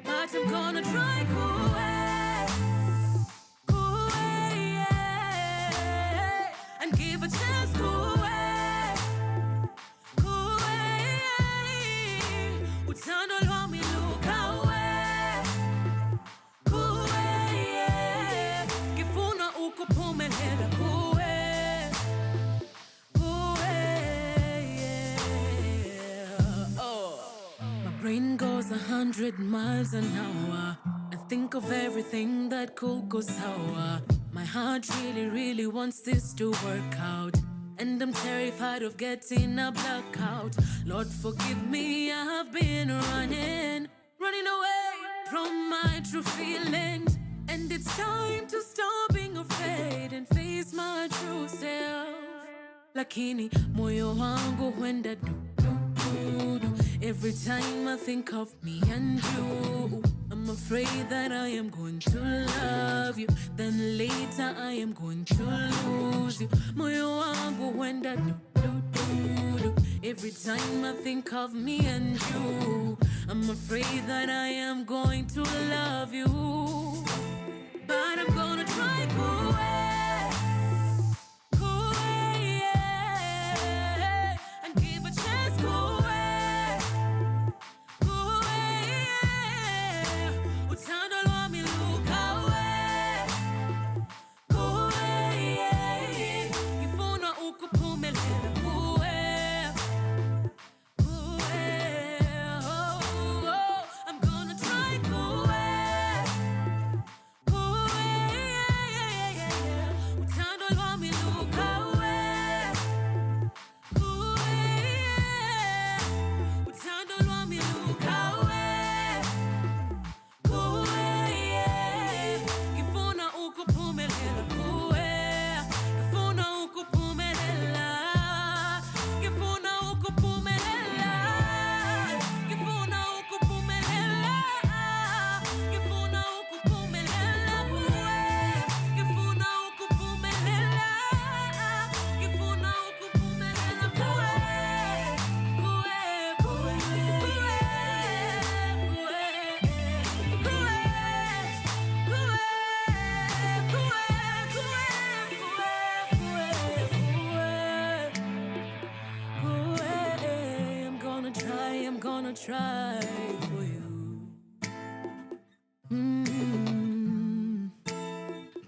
but I'm gonna try and give a chance Brain goes 100 miles an hour. I think of everything that could go sour. My heart really wants this to work out, and I'm terrified of getting a blackout. Lord forgive me, I have been running away from my true feelings, and it's time to stop being afraid and face my true self. Lakini moyo wangu huenda du du du. Every time I think of me and you, I'm afraid that I am going to love you, then later I am going to lose you. Moyo wangu huenda du du du du. Every time I think of me and you, I'm afraid that I am going to love you, but I'm gonna try cool way, yeah, and give a chance cool way, yeah. Uthandwa lwami lukawe, cool way, yeah. Ngifuna ukuphumelela kuwe. I'm gonna try cool way. Uthando lwami lukawe. Uthando lwami lukawe. Ngifuna ukuphumelela kuwe. Ngifuna ukuphumelela. Ngifuna ukuphumelela. Ngifuna ukuphumelela. Ngifuna ukuphumelela kuwe. Ngifuna ukuphumelela. Ngifuna ukuphumelela kuwe. I'm gonna try for you.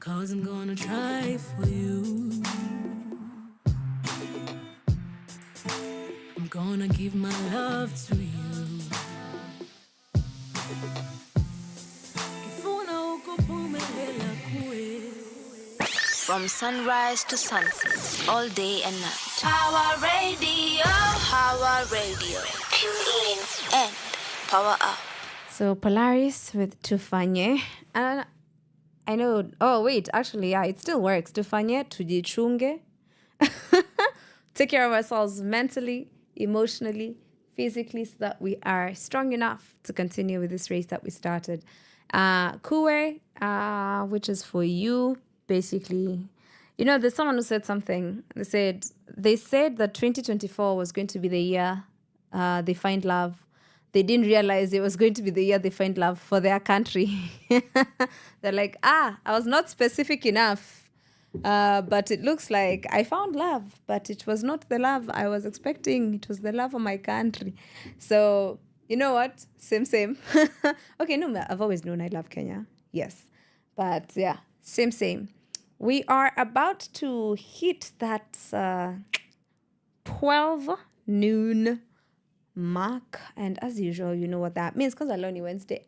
'Cause I'm gonna try for you. I'm gonna give my love to you. Ngifuna ukuphumelela kuwe. From sunrise to sunset, all day and night. Power Radio. Power Radio. Tune in and power up. So Polaris with Tufanye. And I know, oh wait, actually, yeah, it still works. Tufanye, tujichunge. Take care of ourselves mentally, emotionally, physically, so that we are strong enough to continue with this race that we started. Kuwe, which is for you, basically. You know, there's someone who said something. They said that 2024 was going to be the year they find love. They didn't realize it was going to be the year they find love for their country. They're like, I was not specific enough. But it looks like I found love, but it was not the love I was expecting. It was the love of my country. So, you know what? Same. Okay, no, I've always known I love Kenya. Yes. But yeah, same. We are about to hit that 12 noon mark. And as usual, you know what that means, because leo ni Wednesday.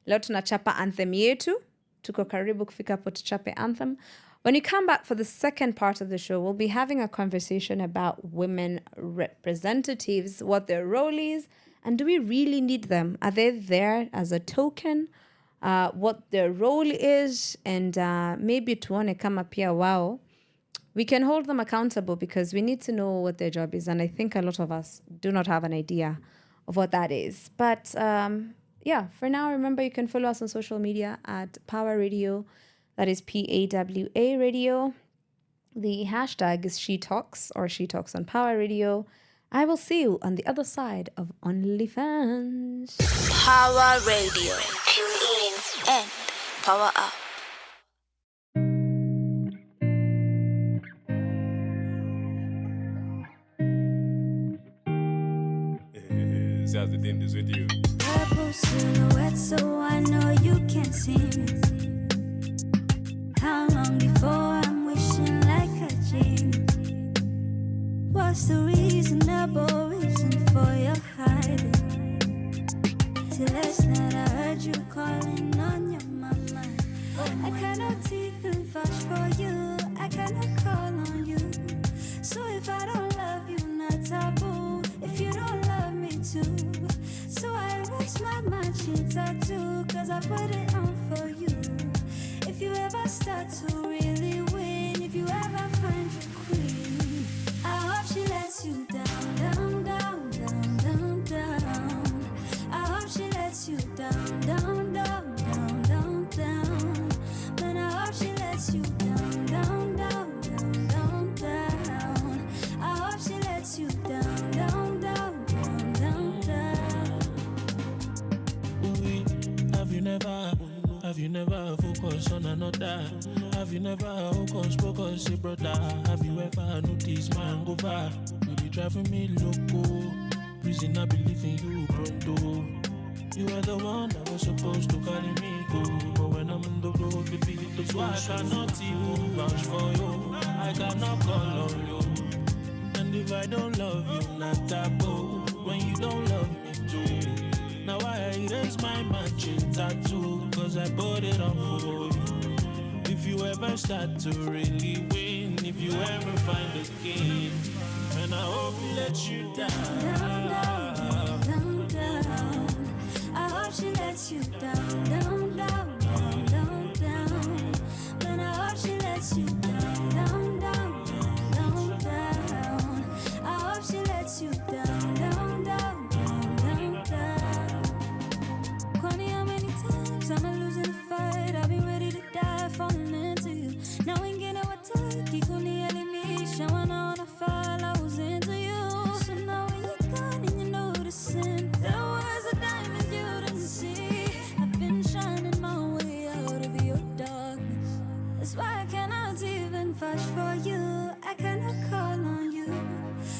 Leo tunachapa anthem yetu. Tuko karibu kufika hapo tuchape anthem. When you come back for the second part of the show, we'll be having a conversation about women representatives, what their role is, and do we really need them? Are they there as a token? What their role is, and maybe tuone kama pia wao. We can hold them accountable because we need to know what their job is, and I think a lot of us do not have an idea of what that is. But yeah, for now, remember you can follow us on social media at Power Radio. That is PAWA Radio. The hashtag is She Talks or She Talks on Power Radio. I will see you on the other side of OnlyFans. Power Radio. Tune in and power up. How's the thing with you? Purple silhouette, so I know you can't see me. How long before I'm wishing like a genie? What's the reasonable reason for your hiding? Till last night I heard you calling on your mama. I cannot even vouch for you. I cannot call on you. So if I don't love you, not taboo. If you don't love me too. So I erase my mind sheet tattoo, 'cause I put it on for you. If you ever start to really win, if you ever find your queen, I hope she lets you down, down, down, down, down, down. I hope she lets you down, down, down, down, down, down. Man, I hope she lets you down, down, down, down, down, down. I hope she lets you down, down, down, down, down, down. Have you never focused on another? Have you never focus, say brother? Have you ever noticed my hangover? You be driving me loco. Reason I believe in you, pronto. You are the one that was supposed to carry me go. But when I'm in the road, baby, that's why I cannot even vouch for you. I cannot call on you. And if I don't love you, not taboo. When you don't love me too. Now I erase my matching tattoo, cause I put it on for you. If you ever start to really win, if you ever find a king, and I hope he lets you down. Down. I hope she lets you down. Down. And I hope she lets you down. Down. I hope she lets you down. Down. Call me how many times I'm not losing a fight. I've been ready to die, falling into you. Now ain't getting what take. You couldn't me, showing on a file. I was into you. So now when you're gone and you're noticing, there was a diamond you didn't see. I've been shining my way out of your darkness. That's why I cannot even vouch for you. I cannot call on you.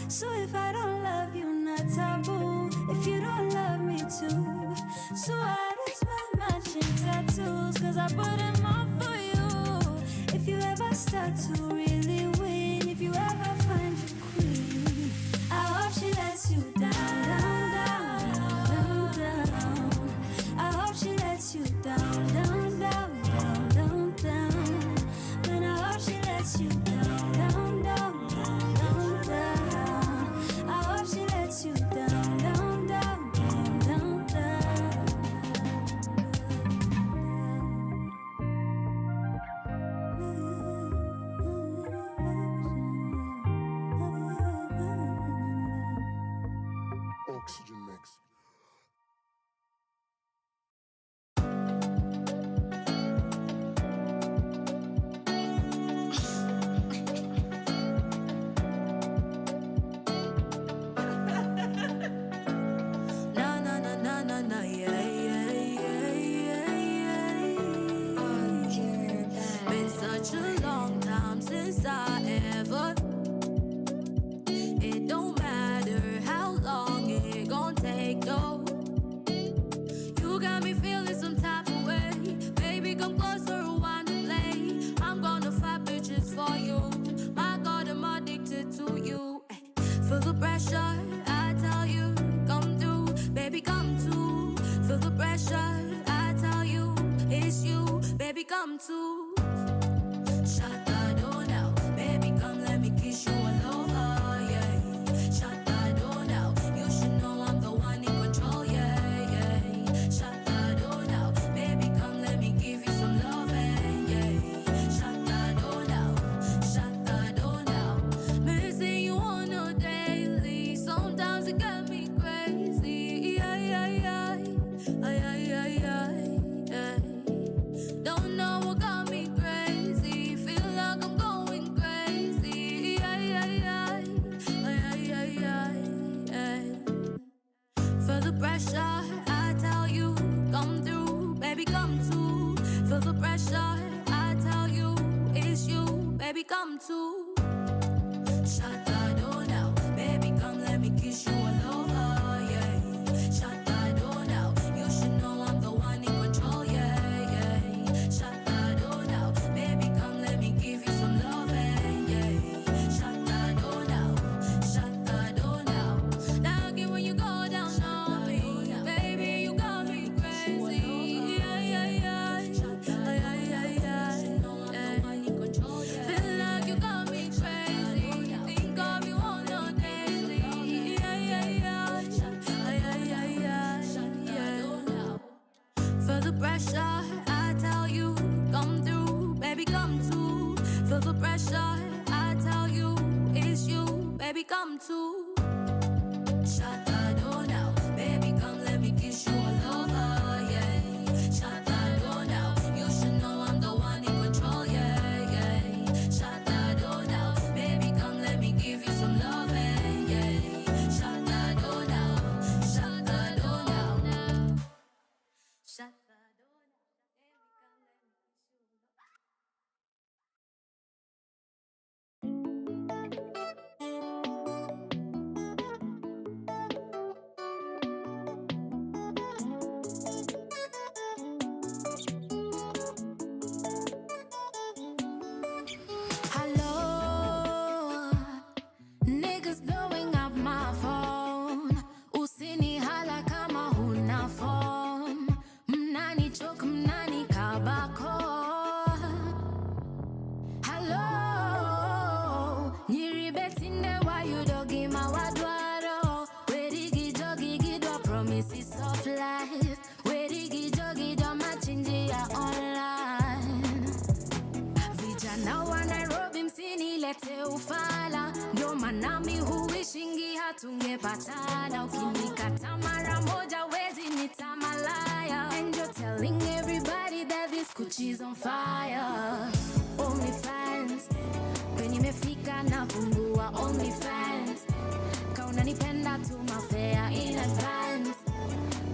So if I don't love you, not taboo. If you don't love me too. So I just my matching tattoos, cause I put them on for you. If you ever start to really win, if you ever find your queen, I hope she lets you down. I hope she lets you down. And I hope she lets you down. I hope she lets you down. Oxygen mix. Na, yeah. Been such a long time since I ever. It don't matter how long it gon' take, no. You got me feeling some type of way. Baby, come closer, rewind and play. I'm gonna fight bitches for you. My God, I'm addicted to you. Feel the pressure, I tell you, come through. Baby, come through. Feel the pressure, I tell you, it's you. Baby, come through. Shut the door now. Baby, come let me kiss you all over, yeah. Shut the door now. You should know I'm the one in control, yeah, yeah. Shut the door now. Baby, come let me give you some love, yeah. Shut the door now. Shut the door now. Missing you on a daily. Sometimes it got me crazy, yeah. Don't know what got me crazy. Feel like I'm going crazy. Feel the pressure, I tell you, come through, baby, come through. Feel the pressure, I tell you, it's you, baby, come through. Shut the door now, baby, come let me kiss you all over, yeah. Shut the door now, you should know I'm the one in control, yeah, yeah. Shut the door now, baby, come let me give you some love, yeah. Shut the door now, shut the door now. Now again when you go down on me, baby, you got me crazy, feel like you got me crazy. Think of you on a daily. Feel the pressure, I tell you, come through, baby, come through. Feel the pressure, I tell you, it's you, baby, come through. Shut the door now, baby, come let me kiss you all over, yeah. Shut the door now, you should know I'm the one in control, yeah, yeah. Shut the door now, baby, come let me give you some love, yeah. Shut the door now, shut the door now. Shut the door now. artist. Where the gijo machinjia online. Vijana wa Nairobi msinilete ufala. Ndio manami huishingi hatungepatana. Ukinikata mara moja wezi nitamalaya. And you're telling everybody that this Gucci's on fire. Only fans. When nimefika nafungua only fans. Kauna nipenda tu mafea in advance.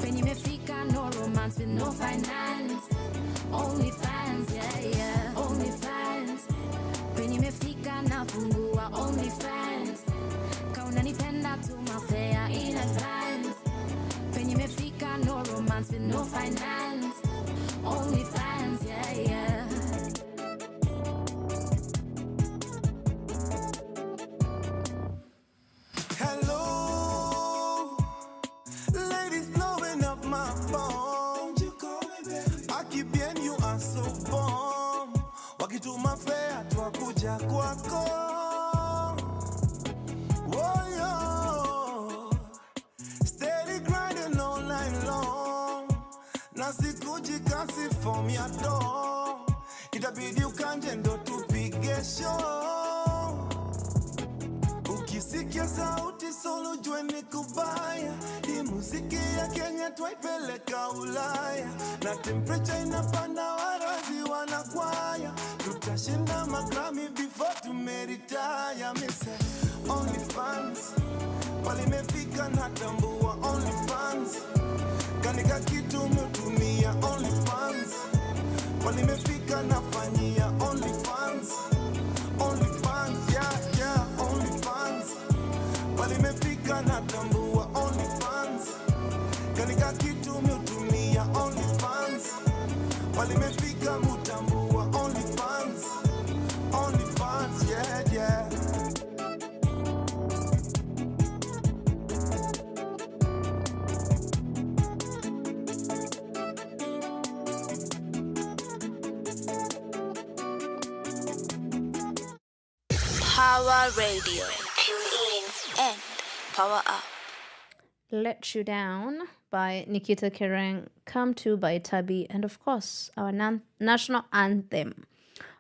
When nimefika no romance with no finance. Only fans, yeah, yeah. Only fans. When nimefika nafungua only fans. Kauna nipenda tu mafea in advance. When nimefika no romance with no finance. Only fans, yeah, yeah. Hello, ladies blowing up my phone. Aki bien, you are so bomb. Wakituma fea twakuja kwako. Oh, yo. Steady grinding all night long. Na sikuji kasi form ya door. Itabidi ukanje ndo tupige show. Ukisikia sauti solo jue ni kubaya. Hii muziki ya Kenya twaipeleka Ulaya. Na temperature inapanda warazi wanakwaya. Tutashinda magrami before tumeretire. Me say only fans. Walimefika natambua only fans. Kanika kitu mutumia only fans. Walimefika nafanyia only fans. Only fans, yeah, yeah, only fans. Walimefika natambua only fans. Kanika kitu mutumia only fans. Walimefika mutambua only fans. Only fans, yeah, yeah. Power Radio. Tune in and power up. Let You Down by Nikita Kereng, Come To by Tabi, and of course, our national anthem,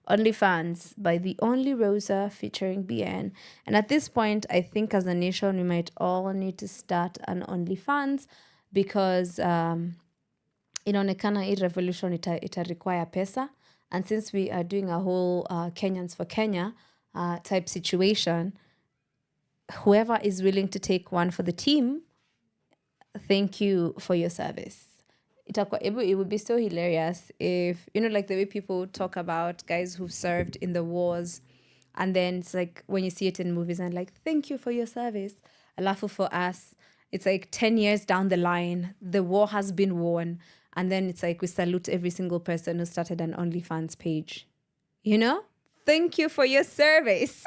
OnlyFans by The Only Rosa featuring BN. And at this point, I think as a nation, we might all need to start an OnlyFans because inaonekana hii revolution ita require pesa. And since we are doing a whole Kenyans for Kenya type situation, whoever is willing to take one for the team, thank you for your service. It would be so hilarious if, like the way people talk about guys who've served in the wars, and then it's like when you see it in movies and like, thank you for your service. Alafu for us, it's like 10 years down the line, the war has been won, and then it's like we salute every single person who started an OnlyFans page. Thank you for your service.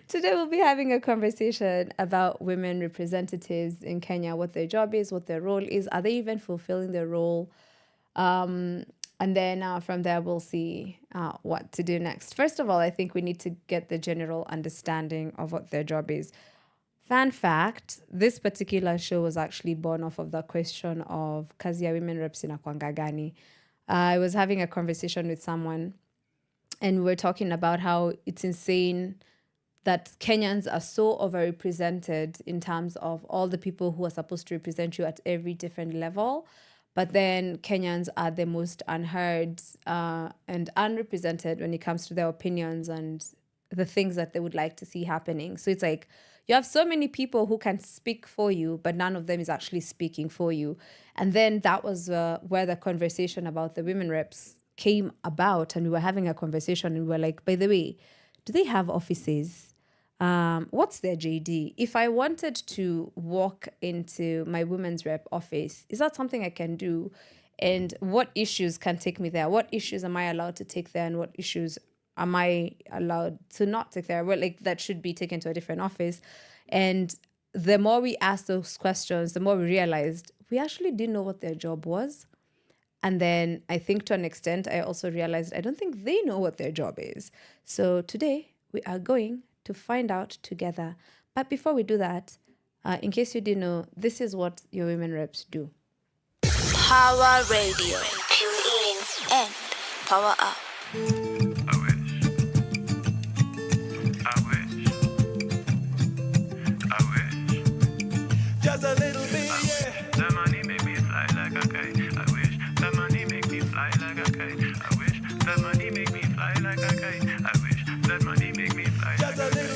Today we'll be having a conversation about women representatives in Kenya, what their job is, what their role is. Are they even fulfilling their role? And then from there, we'll see what to do next. First of all, I think we need to get the general understanding of what their job is. Fun fact, this particular show was actually born off of the question of kazi ya women reps inakuanga gani. I was having a conversation with someone, and we were talking about how it's insane that Kenyans are so overrepresented in terms of all the people who are supposed to represent you at every different level. But then Kenyans are the most unheard and unrepresented when it comes to their opinions and the things that they would like to see happening. So it's like you have so many people who can speak for you, but none of them is actually speaking for you. And then that was where the conversation about the women reps came about. And we were having a conversation and we were like, by the way, do they have offices? What's their JD? If I wanted to walk into my women's rep office, is that something I can do? And what issues can take me there? What issues am I allowed to take there? And what issues am I allowed to not take there? Well, like that should be taken to a different office. And the more we asked those questions, the more we realized we actually didn't know what their job was. And then I think to an extent, I also realized I don't think they know what their job is. So today we are going to find out together. But before we do that, in case you didn't know, this is what your women reps do. Power Radio. Tune in and power up. Just a little bit, yeah. That money make me fly like a kite. I wish that money make me fly like a kite. I wish that money make me fly like a kite. I wish that money make me fly like a kite.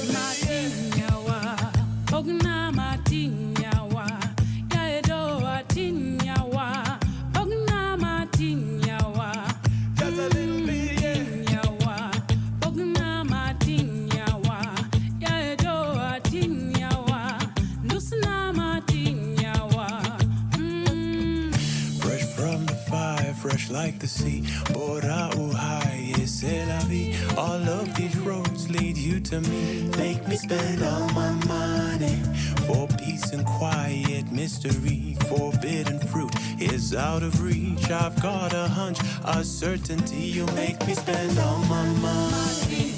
Fresh like the sea, Bora Uhai, c'est la vie. All of these roads lead you to me. Make me spend all my money for peace and quiet mystery. Forbidden fruit is out of reach. I've got a hunch, a certainty. You make me spend all my money.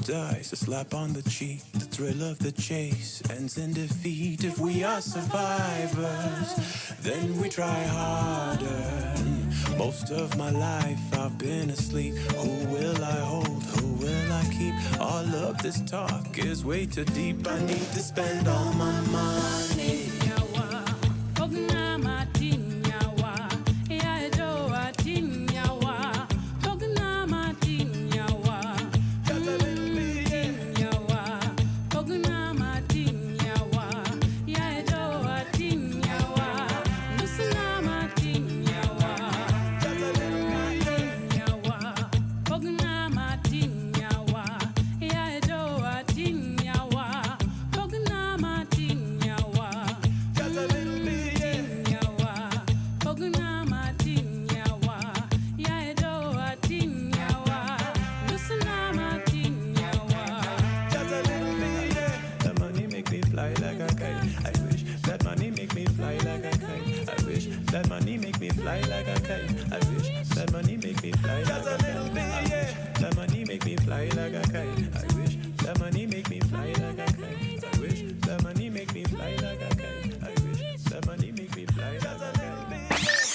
Dice, a slap on the cheek, the thrill of the chase ends in defeat. If we are survivors, then we try harder. Most of my life I've been asleep. Who will I hold? Who will I keep? All of this talk is way too deep. I need to spend all my money.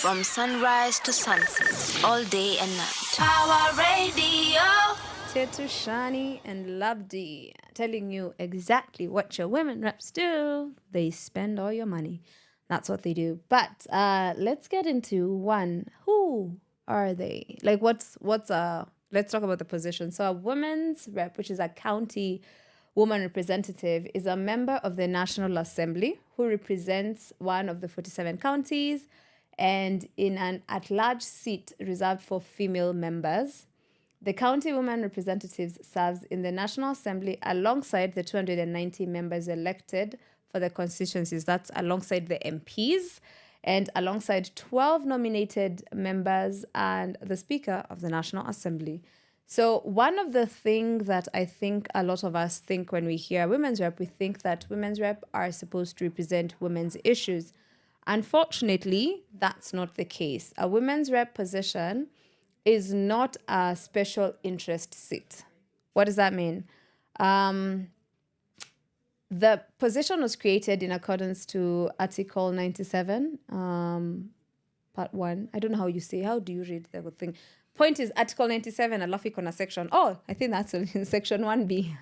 From sunrise to sunset, all day and night. Power Radio. Tetu Shani and Labdi telling you exactly what your women reps do. They spend all your money. That's what they do. But let's get into one. Who are they? Like, let's talk about the position. So a women's rep, which is a county woman representative, is a member of the National Assembly who represents one of the 47 counties and in an at-large seat reserved for female members. The county woman representatives serves in the National Assembly alongside the 290 members elected for the constituencies. That's alongside the MPs and alongside 12 nominated members and the Speaker of the National Assembly. So one of the things that I think a lot of us think when we hear women's rep, we think that women's rep are supposed to represent women's issues. Unfortunately, that's not the case. A women's rep position is not a special interest seat. What does that mean? The position was created in accordance to Article 97, Part 1. I don't know how you say. How do you read the whole thing? Point is Article 97, alafu iko na section. Oh, I think that's in section 1B.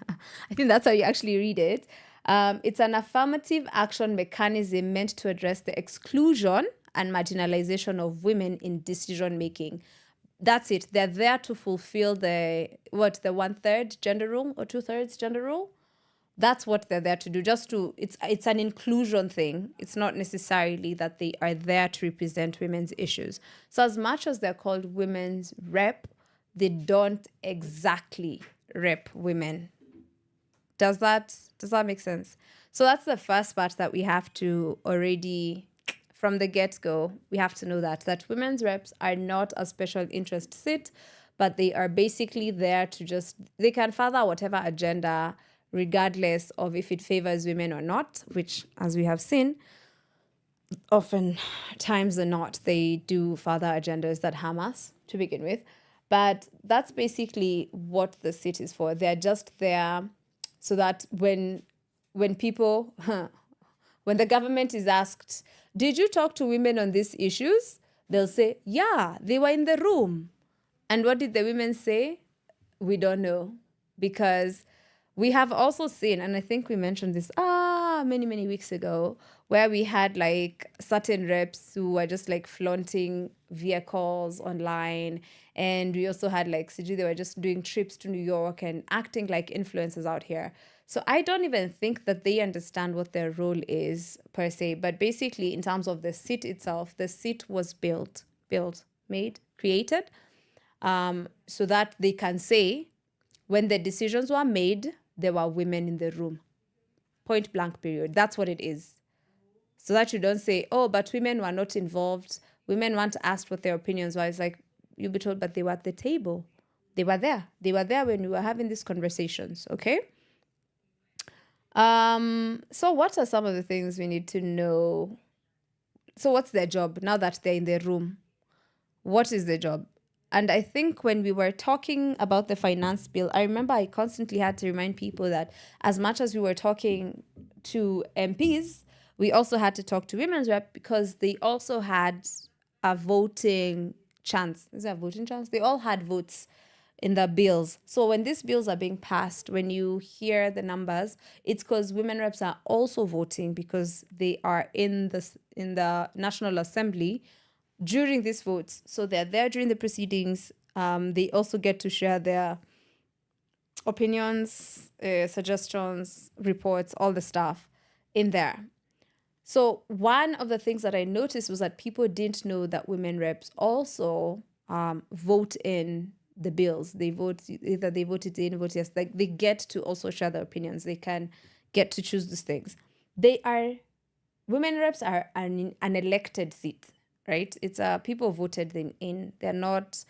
I think that's how you actually read it. It's an affirmative action mechanism meant to address the exclusion and marginalization of women in decision making. That's it. They're there to fulfill the 1/3 gender rule or 2/3 gender rule. That's what they're there to do. It's an inclusion thing. It's not necessarily that they are there to represent women's issues. So as much as they're called women's rep, they don't exactly rep women. Does that make sense? So that's the first part that we have to already, from the get-go, we have to know that women's reps are not a special interest seat, but they are basically there to they can further whatever agenda regardless of if it favors women or not, which, as we have seen, often times or not, they do further agendas that harm us to begin with. But that's basically what the seat is for. They're just there so that when people, when the government is asked, did you talk to women on these issues? They'll say, yeah, they were in the room. And what did the women say? We don't know. Because we have also seen, and I think we mentioned this many weeks ago, where we had like certain reps who were just like flaunting vehicles online. And we also had like CG, they were just doing trips to New York and acting like influencers out here. So I don't even think that they understand what their role is per se. But basically, in terms of the seat itself, the seat was created, so that they can say, when the decisions were made, there were women in the room. Point blank, period. That's what it is. So that you don't say, oh, but women were not involved. Women weren't asked what their opinions were. It's like, you'll be told, but they were at the table. They were there. They were there when we were having these conversations, okay? So what are some of the things we need to know? So what's their job now that they're in the room? What is their job? And I think when we were talking about the finance bill, I remember I constantly had to remind people that as much as we were talking to MPs, we also had to talk to women's rep because they also had a voting chance. Is that a voting chance? They all had votes in the bills. So when these bills are being passed, when you hear the numbers, it's because women reps are also voting because they are in the National Assembly during these votes. So they're there during the proceedings. They also get to share their opinions, suggestions, reports, all the stuff in there. So one of the things that I noticed was that people didn't know that women reps also vote in the bills. They vote, either they voted in, vote yes. Like they get to also share their opinions. They can get to choose these things. Women reps are an elected seat. Right? It's people voted them in. They're not,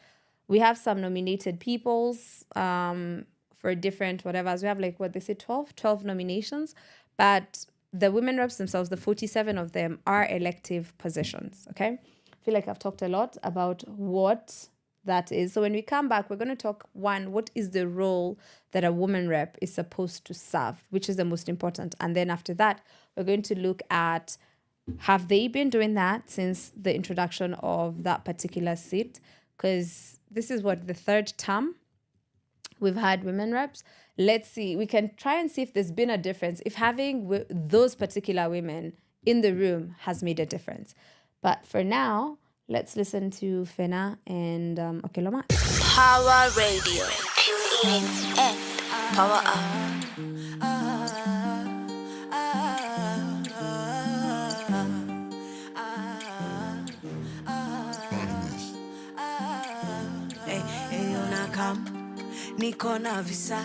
we have some nominated peoples for different whatevers. We have like, what they say, 12 nominations. But the women reps themselves, the 47 of them are elective positions. Okay? I feel like I've talked a lot about what that is. So when we come back, we're going to talk, one, what is the role that a woman rep is supposed to serve, which is the most important. And then after that, we're going to look at, have they been doing that since the introduction of that particular seat? Because this is what, the third term we've had women reps. Let's see, we can try and see if there's been a difference, if having those particular women in the room has made a difference. But for now, let's listen to Fena and Okeloma. Power Radio. Tune in and power up. Niko na visa,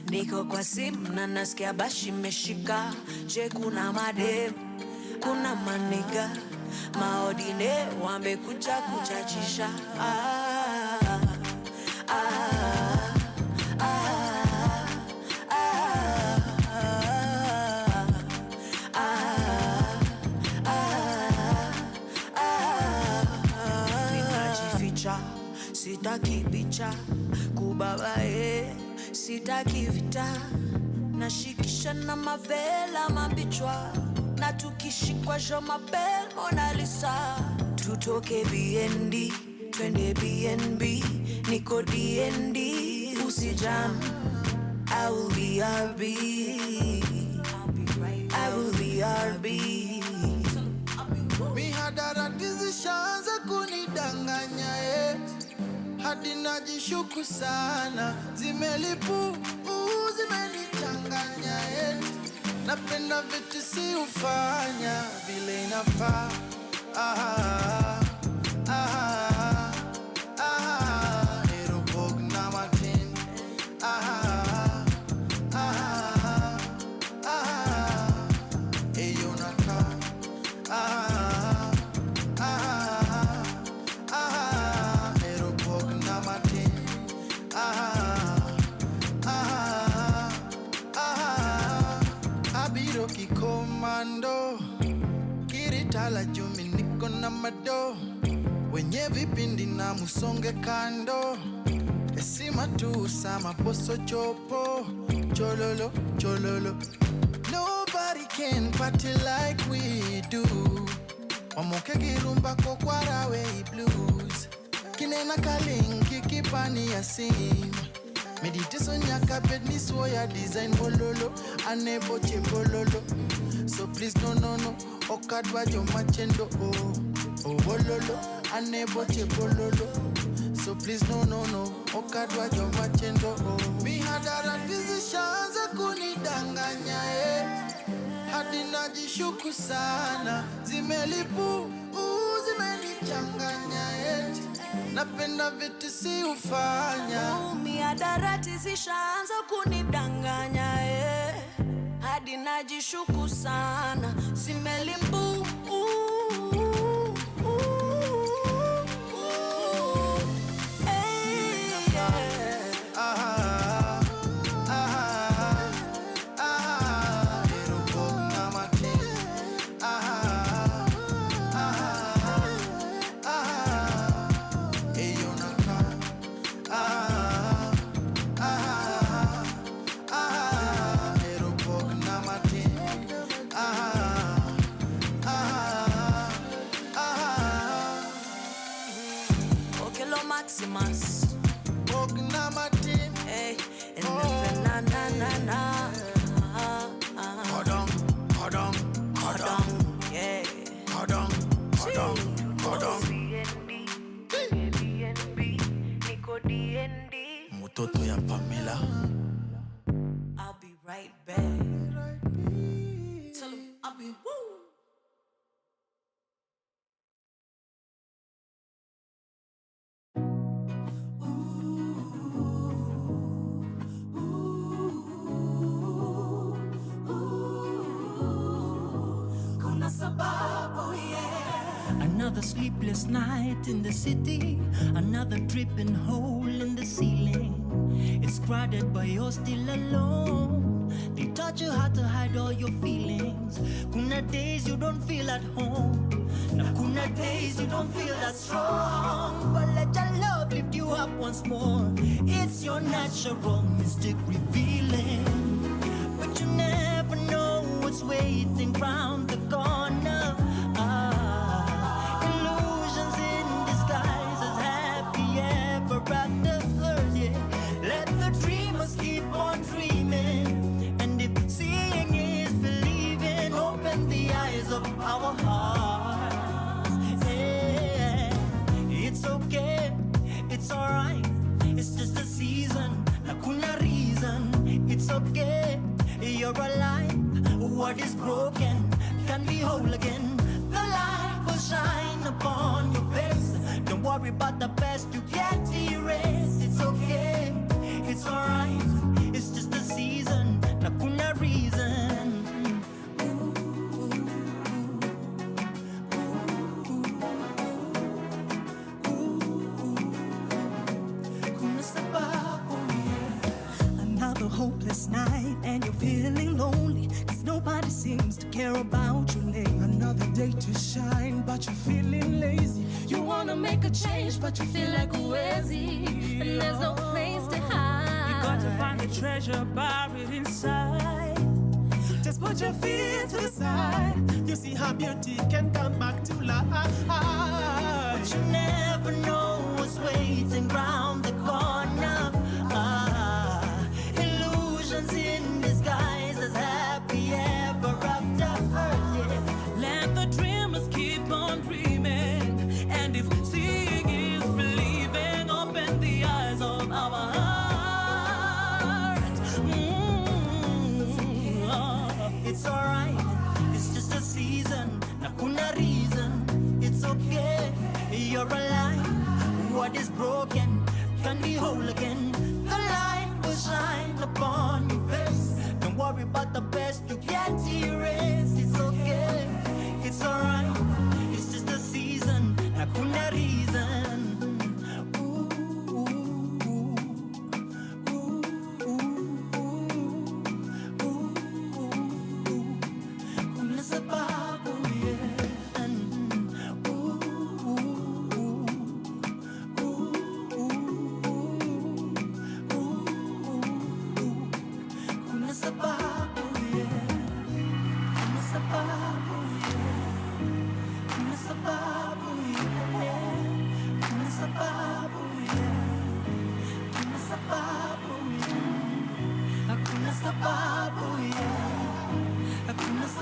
niko kwa simu na nasikia bashi meshika. Je, kuna madem, kuna maniga, maodine wamekuja kuchachisha. Ninajificha, sitaki picha kubabae, sitaki vita. Nashikisha na mavela mabichwa, na tukishikwa jo mabel Mona Lisa. Tutoke BND, twende BNB, niko DND, usijam. I will be RB, I will be RB. Mihadarati zishaanza kunidanganya hadi najishuku sana, zimelipu zimenichanganya napenda vitu si ufanya vile inafaa. Erobog na matin. Eyo naka. Erobog na matin. Sitoki komando, kiritala jumi niko na mado, wenye vipindi na musonge kando, esima tu sama boso chopo, chololo, chololo. Nobody can party like we do. Wamoke girumba kokwarawe blues. Kinena kalingi kipani ya sim. Meditation nyaka bed ni soya design bololo. Anebo che bololo. So please no no no. Okadwa jo machendo oh. Oh bololo. Anebo che bololo. So please no no no. Okadwa jo machendo oh. Mi hadara decisions kunidanganya hadi najishuku sana. Zimelipu zimenichanganya napenda vitu si ufanya. Miadarati zishaanza kunidanganya hadi najishuku sana. Zimelimbu Maximus Ognamatin hey and na na na na Kodong yeah Kodong Nico DND Mutoto ya Pamela. I'll be right back. Tell him I'll be woo. Another sleepless night in the city, another dripping hole in the ceiling. It's crowded but you're still alone. They taught you how to hide all your feelings. Kuna days you don't feel at home. Now kuna days you don't feel that strong. But let your love lift you up once more. It's your natural mystic revealing. But you never know what's waiting round the corner. Illusions in disguise as happy ever after, yeah. Let the dreamers keep on dreaming. And if seeing is believing, open the eyes of our hearts. Yeah. It's okay, it's alright. It's just a season, hakuna reason. It's okay, you're alive. What is broken can be whole again. The light will shine upon your face. Don't worry about the past, you can't erase. It's okay, it's alright. It's just a season, hakuna reason. Another hopeless night and you're feeling lonely, 'cause nobody seems to care about you lately. Another day to shine, but you're feeling lazy. You wanna make a change, but you feel like Uwezi, and there's no place to hide. You got to find the treasure buried inside. Just put your feet to the side. You see how beauty can come back to life. But you never know what's waiting round the corner. Illusions in disguise as happy ever after, yeah. Let the dreamers keep on dreaming. And if seeing is believing, open the eyes of our hearts. It's alright, it's just a season, hakuna reason. It's okay, you're alive. What is broken can be whole again. The light will shine upon your face. Don't worry about the best, you can't erase. It's okay, it's alright. It's just a season, hakuna reason.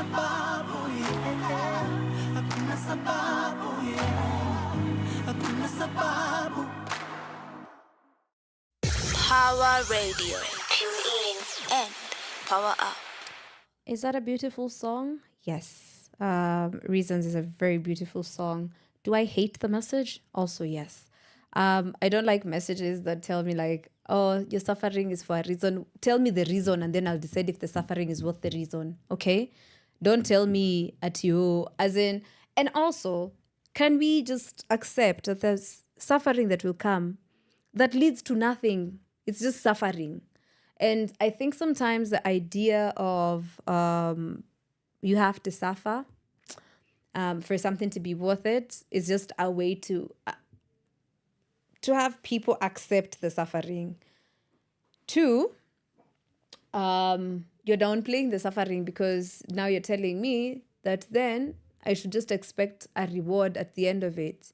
sababu, yeah. Hakuna sababu, yeah. Hakuna sababu. Power Radio. Tune in and power up. Is that a beautiful song? Yes. Reasons is a very beautiful song. Do I hate the message? Also, yes. I don't like messages that tell me like, oh, your suffering is for a reason. Tell me the reason and then I'll decide if the suffering is worth the reason. Okay? Don't tell me at you, as in, and also, can we just accept that there's suffering that will come that leads to nothing? It's just suffering. And I think sometimes the idea of you have to suffer for something to be worth it is just a way to have people accept the suffering. Two, you're downplaying the suffering because now you're telling me that then I should just expect a reward at the end of it.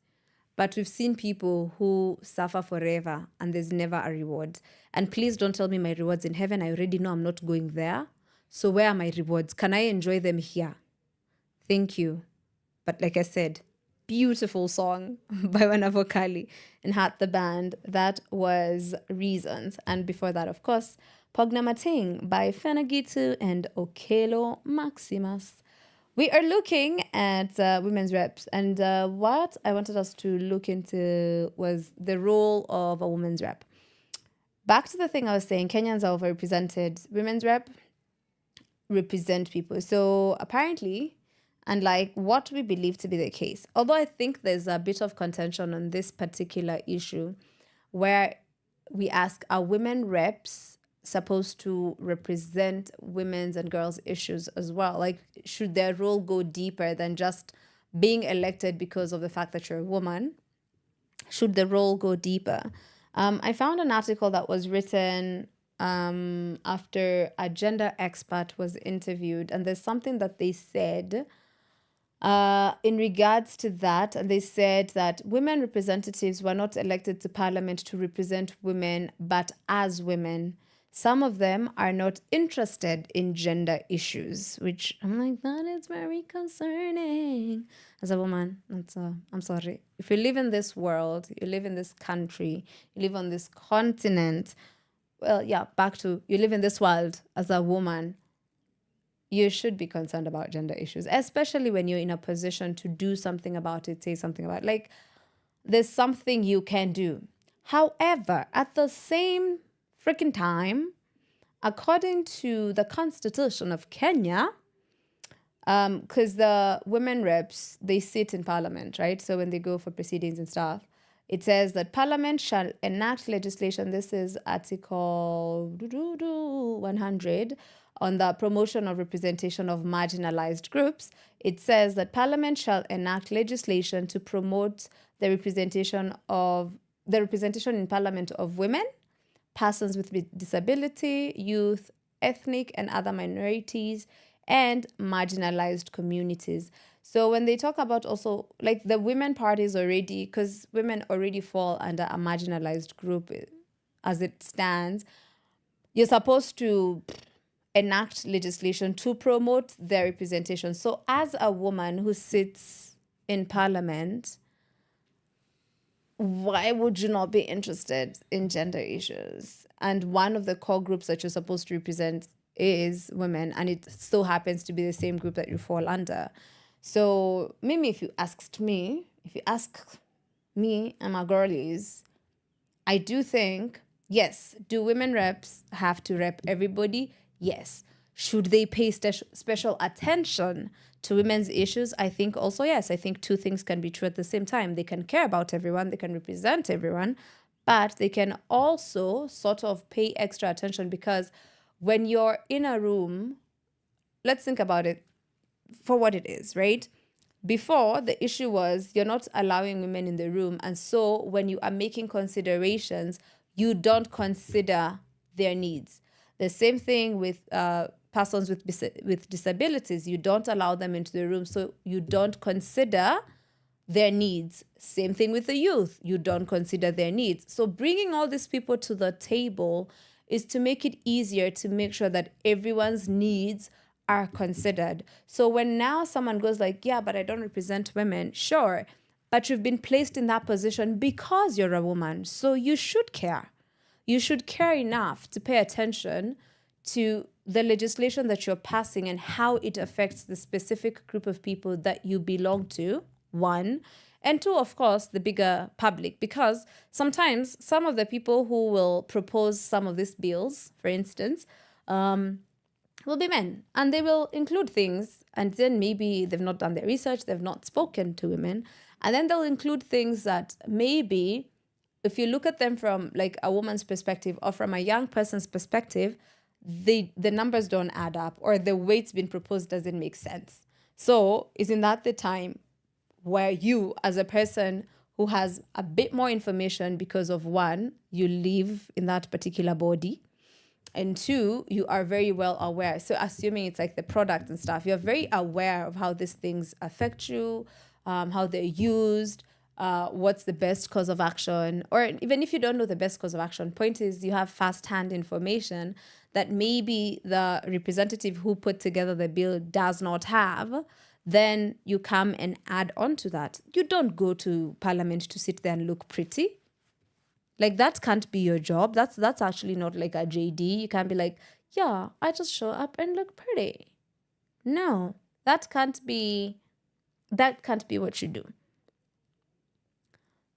But we've seen people who suffer forever and there's never a reward. And please don't tell me my rewards in heaven. I already know I'm not going there. So where are my rewards? Can I enjoy them here? Thank you. But like I said, beautiful song by Wanavokali and Hat the Band. That was Reasons. And before that, of course, Pogna Mating by Gitau and Okelo Maximus. We are looking at women's reps, and what I wanted us to look into was the role of a women's rep. Back to the thing I was saying, Kenyans are overrepresented. Women's rep represent people. So apparently, and like what we believe to be the case, although I think there's a bit of contention on this particular issue where we ask, are women reps supposed to represent women's and girls' issues as well? Like, should their role go deeper than just being elected because of the fact that you're a woman? Should the role go deeper? I found an article that was written after a gender expert was interviewed, and there's something that they said in regards to that. And they said that women representatives were not elected to parliament to represent women, but as women. Some of them are not interested in gender issues, which I'm like, that is very concerning. As a woman, I'm sorry. If you live in this world, you live in this country, you live on this continent, well, yeah, back to you live in this world as a woman, you should be concerned about gender issues, especially when you're in a position to do something about it, say something about it. Like, there's something you can do. However, at the same freaking time, according to the Constitution of Kenya, because the women reps, they sit in parliament, right? So when they go for proceedings and stuff, it says that parliament shall enact legislation. This is Article 100 on the promotion of representation of marginalized groups. It says that parliament shall enact legislation to promote the representation in parliament of women, persons with disability, youth, ethnic and other minorities, and marginalized communities. So when they talk about also, like the women parties already, because women already fall under a marginalized group as it stands, you're supposed to enact legislation to promote their representation. So as a woman who sits in parliament, why would you not be interested in gender issues? And one of the core groups that you're supposed to represent is women, and it so happens to be the same group that you fall under. So maybe if you ask me and my girlies, I do think, yes, do women reps have to rep everybody? Yes. Should they pay special attention to women's issues? I think also, yes. I think two things can be true at the same time. They can care about everyone, they can represent everyone, but they can also sort of pay extra attention, because when you're in a room, let's think about it for what it is, right? Before, the issue was you're not allowing women in the room. And so when you are making considerations, you don't consider their needs. The same thing with persons with disabilities. You don't allow them into the room, so you don't consider their needs. Same thing with the youth. You don't consider their needs. So bringing all these people to the table is to make it easier to make sure that everyone's needs are considered. So when now someone goes like, yeah, but I don't represent women, sure, but you've been placed in that position because you're a woman. So you should care. You should care enough to pay attention to the legislation that you're passing and how it affects the specific group of people that you belong to, one. And two, of course, the bigger public, because sometimes some of the people who will propose some of these bills, for instance, will be men, and they will include things, and then maybe they've not done their research, they've not spoken to women, and then they'll include things that maybe if you look at them from like a woman's perspective or from a young person's perspective, the numbers don't add up, or the weight's been proposed doesn't make sense. So isn't that the time where you, as a person who has a bit more information because of one, you live in that particular body, and two, you are very well aware. So assuming it's like the product and stuff, you're very aware of how these things affect you, how they're used, what's the best course of action, or even if you don't know the best course of action, point is you have first-hand information that maybe the representative who put together the bill does not have. Then you come and add on to that. You don't go to parliament to sit there and look pretty. Like, that can't be your job. That's actually not like a JD. You can't be like, yeah, I just show up and look pretty. No, that can't be what you do.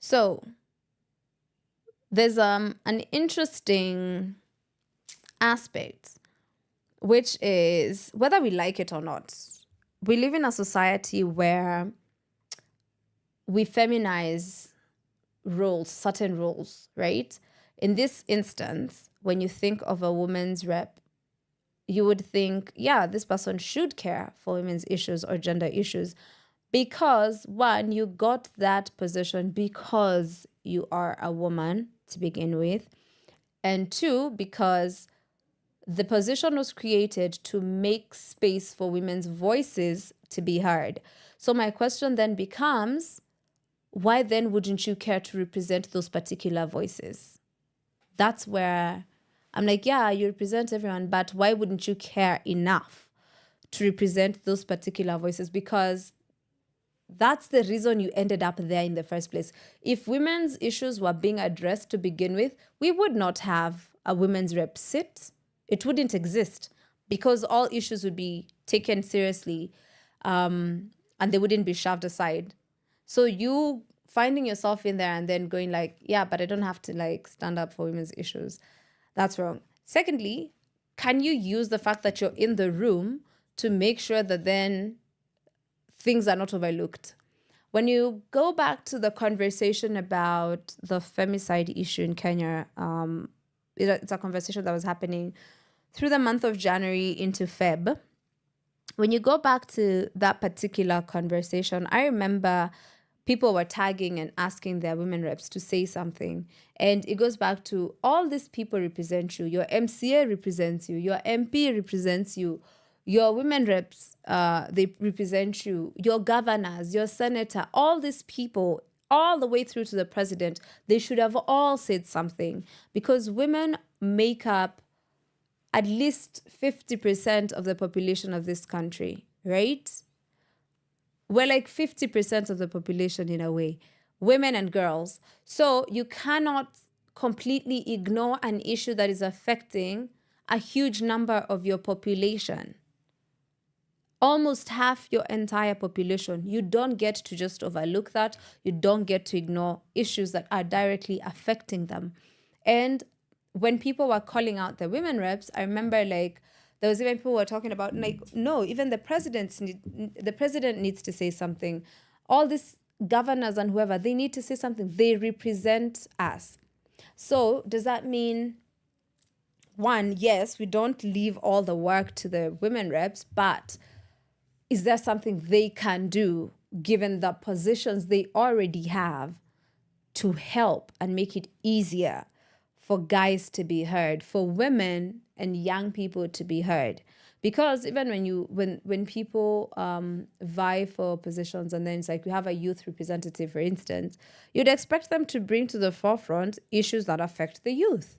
So there's an interesting aspect, which is whether we like it or not, we live in a society where we feminize roles, certain roles, right? In this instance, when you think of a woman's rep, you would think, yeah, this person should care for women's issues or gender issues because, one, you got that position because you are a woman to begin with, and two, because the position was created to make space for women's voices to be heard. So my question then becomes, why then wouldn't you care to represent those particular voices? That's where I'm like, yeah, you represent everyone, but why wouldn't you care enough to represent those particular voices? Because that's the reason you ended up there in the first place. If women's issues were being addressed to begin with, we would not have a women's rep sit. It wouldn't exist because all issues would be taken seriously, and they wouldn't be shoved aside. So you finding yourself in there and then going like, yeah, but I don't have to like stand up for women's issues. That's wrong. Secondly, can you use the fact that you're in the room to make sure that then things are not overlooked? When you go back to the conversation about the femicide issue in Kenya, it's a conversation that was happening through the month of January into Feb. When you go back to that particular conversation, I remember people were tagging and asking their women reps to say something. And it goes back to all these people represent you. Your MCA represents you. Your MP represents you. Your women reps, they represent you. Your governors, your senator, all these people, all the way through to the president, they should have all said something because women make up at least 50% of the population of this country, right? We're like 50% of the population in a way, women and girls. So you cannot completely ignore an issue that is affecting a huge number of your population. Almost half your entire population. You don't get to just overlook that. You don't get to ignore issues that are directly affecting them. And when people were calling out the women reps, I remember like there was even people who were talking about like, no, even the president needs to say something. All these governors and whoever, they need to say something. They represent us. So does that mean, one, yes, we don't leave all the work to the women reps, but is there something they can do given the positions they already have to help and make it easier for guys to be heard, for women and young people to be heard? Because even when people vie for positions, and then it's like we have a youth representative, for instance, you'd expect them to bring to the forefront issues that affect the youth.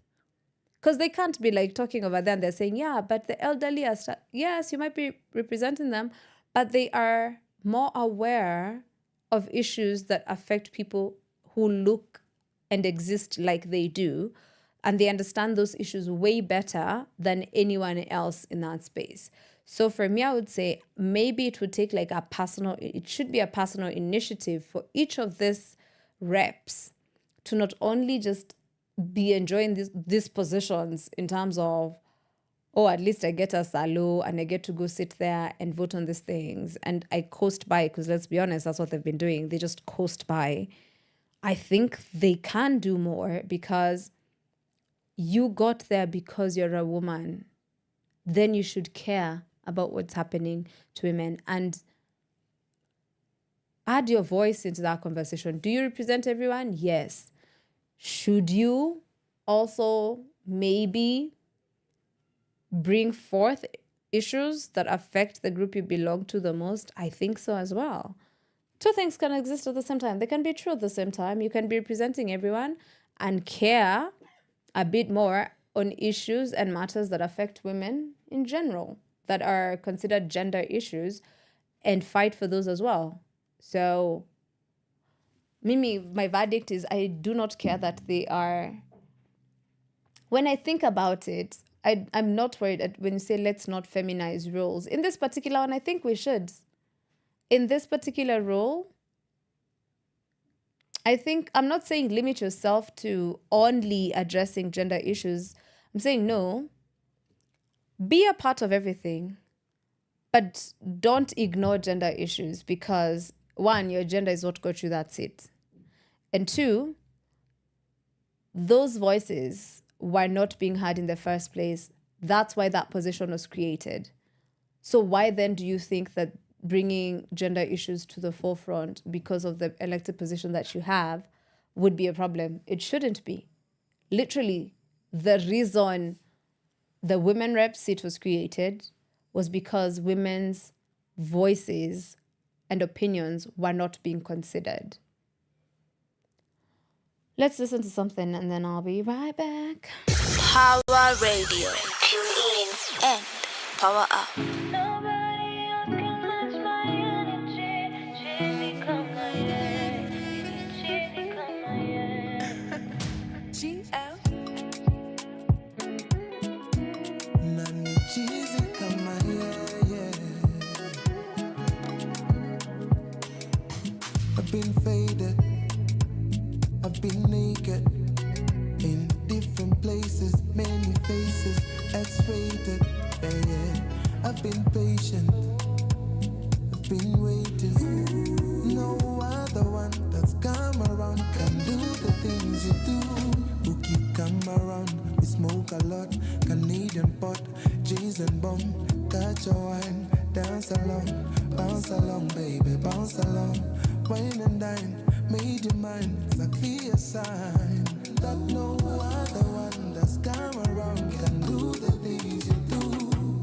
Because they can't be like talking over there and they're saying, yeah, but the elderly are, yes, you might be representing them, but they are more aware of issues that affect people who look and exist like they do. And they understand those issues way better than anyone else in that space. So for me, I would say maybe it would take like it should be a personal initiative for each of these reps to not only just be enjoying these positions in terms of, oh, at least I get a salo and I get to go sit there and vote on these things. And I coast by, because let's be honest, that's what they've been doing. They just coast by. I think they can do more because you got there because you're a woman. Then you should care about what's happening to women and add your voice into that conversation. Do you represent everyone? Yes. Should you also maybe bring forth issues that affect the group you belong to the most? I think so as well. Two things can exist at the same time. They can be true at the same time. You can be representing everyone and care a bit more on issues and matters that affect women in general, that are considered gender issues, and fight for those as well. So, Mimi, my verdict is I do not care that they are. When I think about it, I'm not worried when you say let's not feminize roles. In this particular one, I think we should. In this particular role, I think I'm not saying limit yourself to only addressing gender issues. I'm saying no, be a part of everything, but don't ignore gender issues because one, your gender is what got you that seat. And two, those voices were not being heard in the first place. That's why that position was created. So why then do you think that bringing gender issues to the forefront because of the elected position that you have would be a problem? It shouldn't be. Literally, the reason the women rep seat was created was because women's voices and opinions were not being considered. Let's listen to something and then I'll be right back. Power Radio. Tune in and power up. I've been faded, I've been naked, in different places, many faces, X-rated, I've been patient, I've been waiting, no other one that's come around can do the things you do. Bookie come around, we smoke a lot, Canadian pot, G's and bomb, catch a wine, dance along, baby, bounce along. Wine and dine, made your mind, it's a clear sign that no other one that's come around can do the things you do.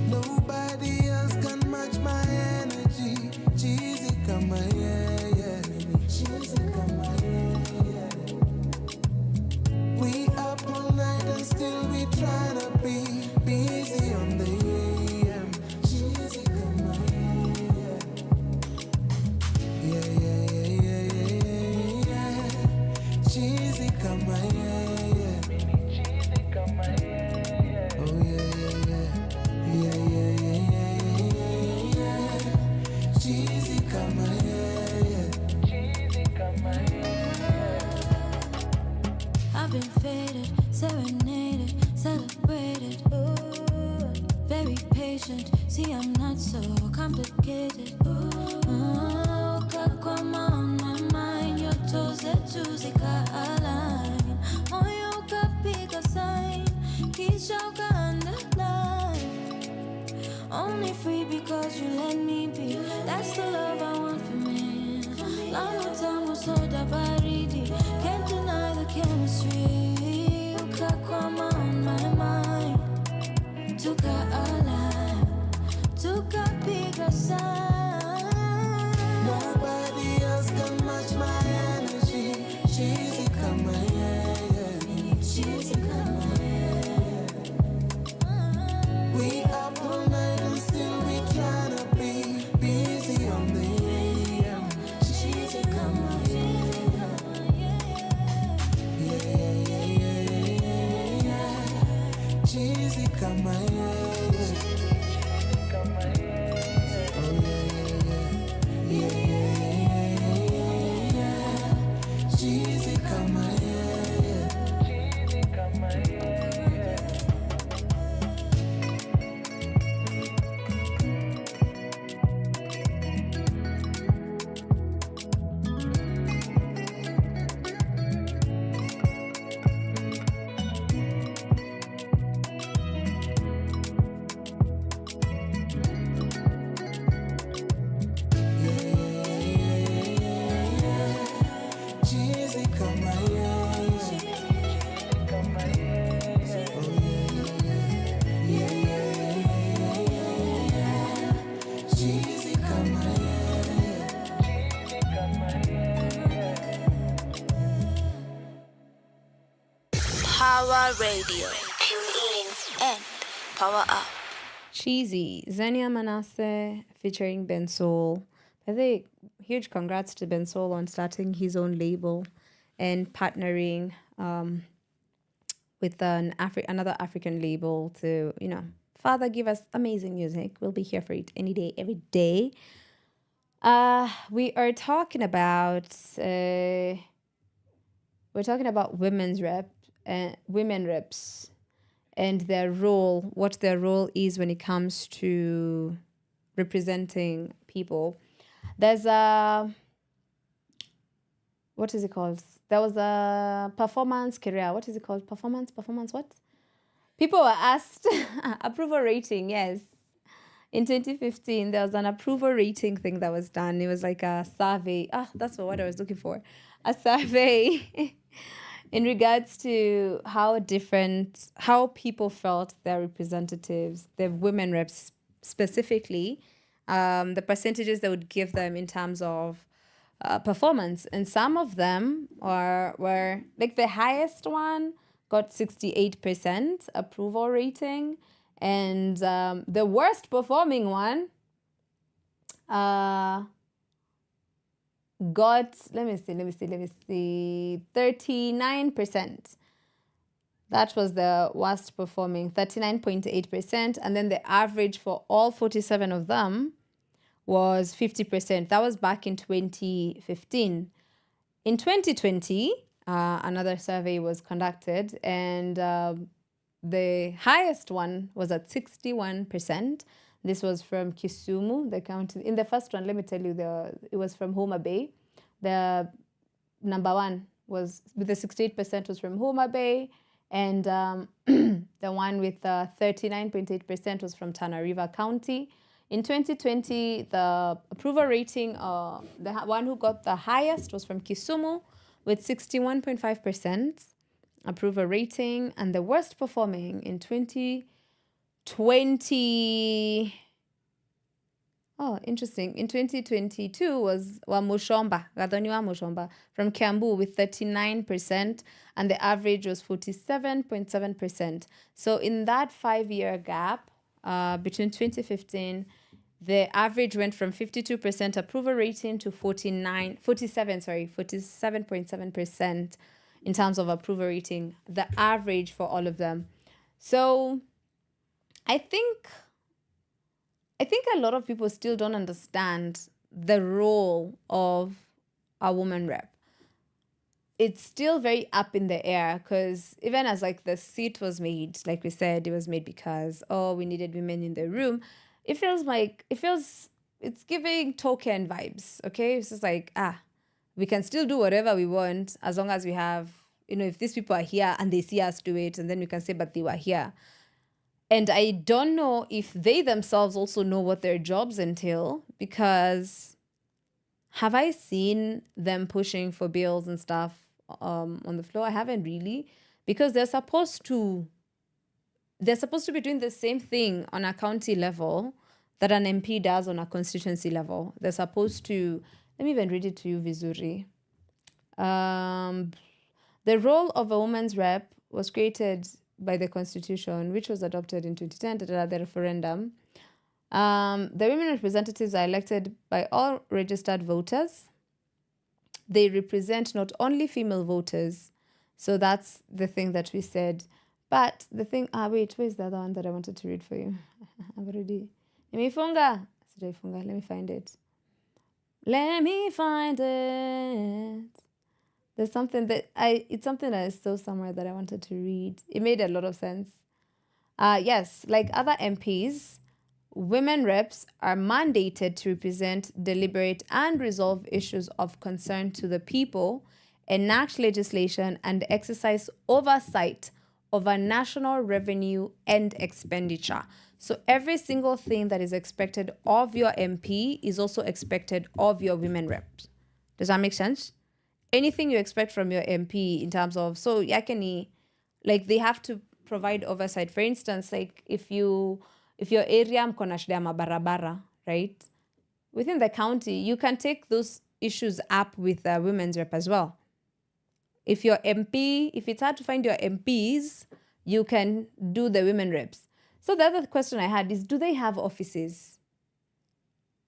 Nobody else can match my energy. Cheesy come my yeah. Cheesy come my yeah. We up all night and still we tryna be busy on the AM. Cheesy come my cheesy come my oh yeah. Cheesy come my I've been faded, serenaded, celebrated. Ooh, very patient. See, I'm not so complicated. Kakwama on my mind, your toes are juicy, align. Moyo kapiga sign, kishoka underline. Only free because you let me be. That's the love I want for me. Long time was so baridi. Can't deny the chemistry. Kakwama on my mind, tuka align, tuka piga sign. Nobody else can match my energy. Cheesy come my yeah. Cheesy come my yeah. Power Radio. Tune in and power up. Cheesy, Zenia Manasseh featuring Ben Soul. I think huge congrats to Ben Soul on starting his own label and partnering with another African label to, Father, give us amazing music. We'll be here for it any day, every day. We are talking about women's rep and women reps and their role, what their role is when it comes to representing people. There's what is it called? There was a performance career. What is it called? Performance what? People were asked approval rating, yes. In 2015, there was an approval rating thing that was done. It was like a survey. That's the word I was looking for. A survey in regards to how people felt their representatives, their women reps specifically, the percentages they would give them in terms of performance. And some of them were like the highest one got 68% approval rating. And the worst performing one got, let me see, 39%. That was the worst performing, 39.8%. And then the average for all 47 of them was 50%. That was back in 2015. In 2020, another survey was conducted, and the highest one was at 61%. This was from Kisumu, the county. In the first one, let me tell you, it was from Homa Bay. The number one was with the 68% was from Homa Bay, and the one with 39.8% was from Tana River County. In 2020, the approval rating, the one who got the highest was from Kisumu with 61.5% approval rating, and the worst performing in 2020. Oh, interesting. In 2022 was Gathoni wa Mushomba from Kiambu with 39%, and the average was 47.7%. So in that 5-year gap between 2015, the average went from 52% approval rating to 47.7% in terms of approval rating, the average for all of them. So I think a lot of people still don't understand the role of a woman rep. It's still very up in the air, because even as like the seat was made, like we said, it was made because, we needed women in the room. It's giving token vibes, okay? It's just like, we can still do whatever we want as long as we have, if these people are here and they see us do it, and then we can say, but they were here. And I don't know if they themselves also know what their jobs entail, because have I seen them pushing for bills and stuff on the floor? I haven't really, because they're supposed to be doing the same thing on a county level that an MP does on a constituency level. They're supposed to, let me even read it to you, Vizuri. The role of a woman's rep was created by the Constitution, which was adopted in 2010 at the referendum. The women representatives are elected by all registered voters. They represent not only female voters, so that's the thing that we said. But the thing, wait, where's the other one that I wanted to read for you? I've already. Let me find it. Let me find it. There's something it's something that I saw somewhere that I wanted to read. It made a lot of sense. Yes, like other MPs, women reps are mandated to represent, deliberate, and resolve issues of concern to the people, enact legislation, and exercise oversight over national revenue and expenditure. So every single thing that is expected of your MP is also expected of your women reps. Does that make sense? Anything you expect from your MP in terms of, like they have to provide oversight. For instance, like if your area mkona shida ya mabarabara, right? Within the county, you can take those issues up with the women's rep as well. If your MP, if it's hard to find your MPs, you can do the women reps. So the other question I had is, do they have offices?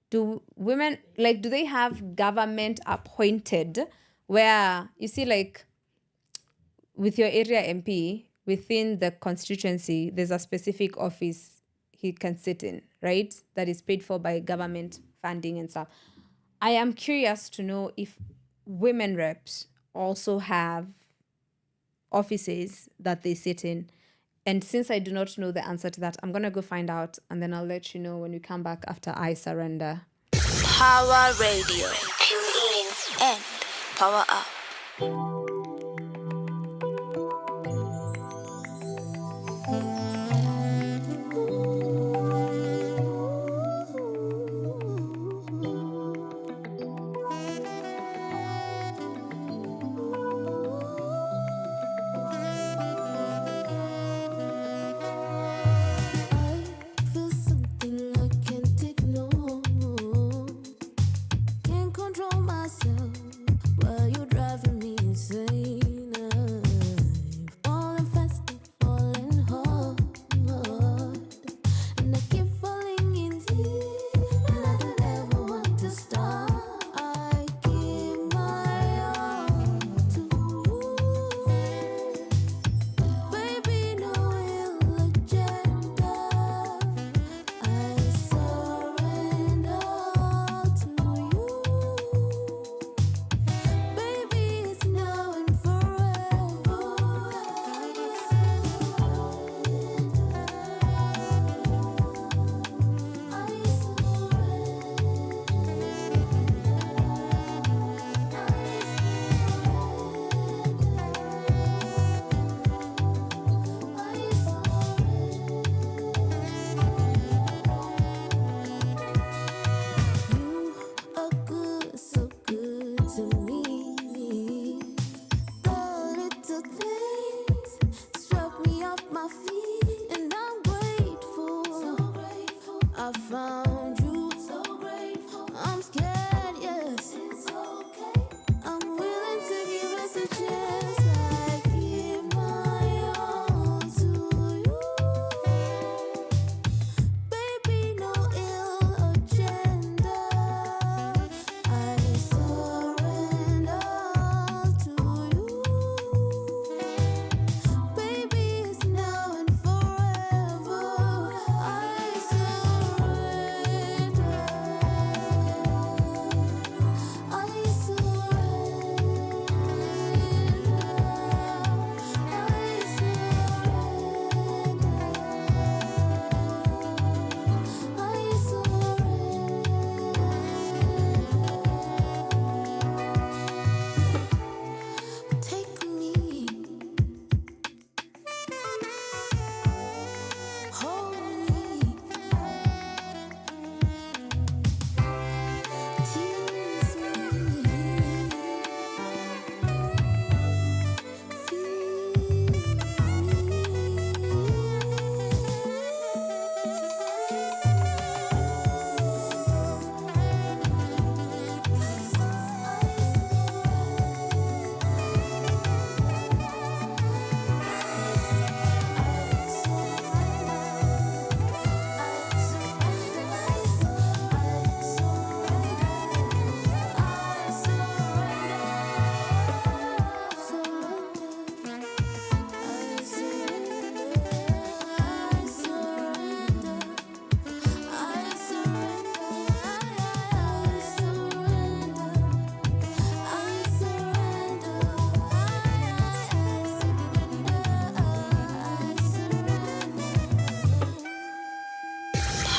Do women, like, do they have government appointed where you see, like, with your area MP within the constituency, there's a specific office he can sit in, right? That is paid for by government funding and stuff. I am curious to know if women reps also have offices that they sit in. And since I do not know the answer to that, I'm going to go find out, and then I'll let you know when we come back after I surrender. Power Radio. Tune in and power up.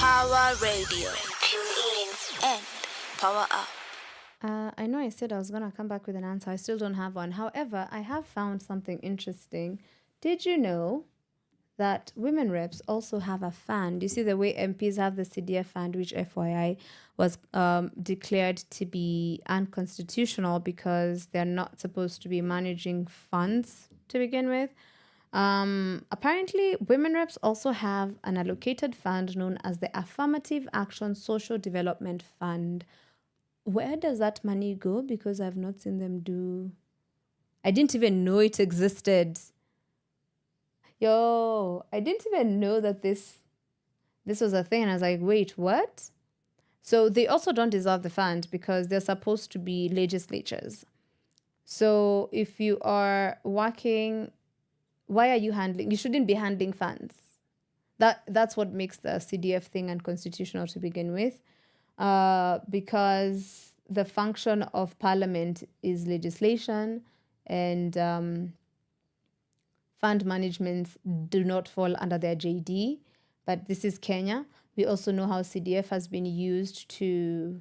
Power Radio. Tune in and power up. I know I said I was going to come back with an answer. I still don't have one. However, I have found something interesting. Did you know that women reps also have a fund? You see the way MPs have the CDF fund, which FYI was declared to be unconstitutional because they're not supposed to be managing funds to begin with. Apparently, women reps also have an allocated fund known as the Affirmative Action Social Development Fund. Where does that money go? Because I've not seen them do I didn't even know it existed. Yo, I didn't even know that this was a thing. And I was like, wait, what? So they also don't deserve the fund because they're supposed to be legislatures. So if you are working, why are you handling? You shouldn't be handling funds. That's what makes the CDF thing unconstitutional to begin with, because the function of parliament is legislation, and fund managements do not fall under their JD. But this is Kenya. We also know how CDF has been used to,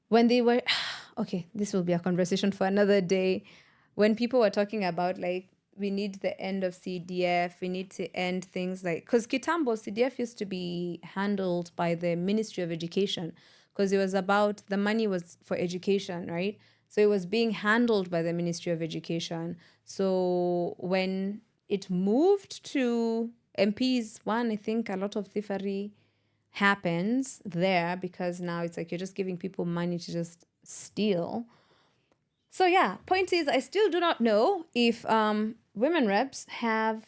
when they were, okay, this will be a conversation for another day. When people were talking about like, we need the end of CDF, we need to end things like, because Kitambo, CDF used to be handled by the Ministry of Education, because it was about, the money was for education, right? So it was being handled by the Ministry of Education. So when it moved to MPs, one, I think a lot of thievery happens there, because now it's like you're just giving people money to just steal. So yeah, point is, I still do not know if women reps have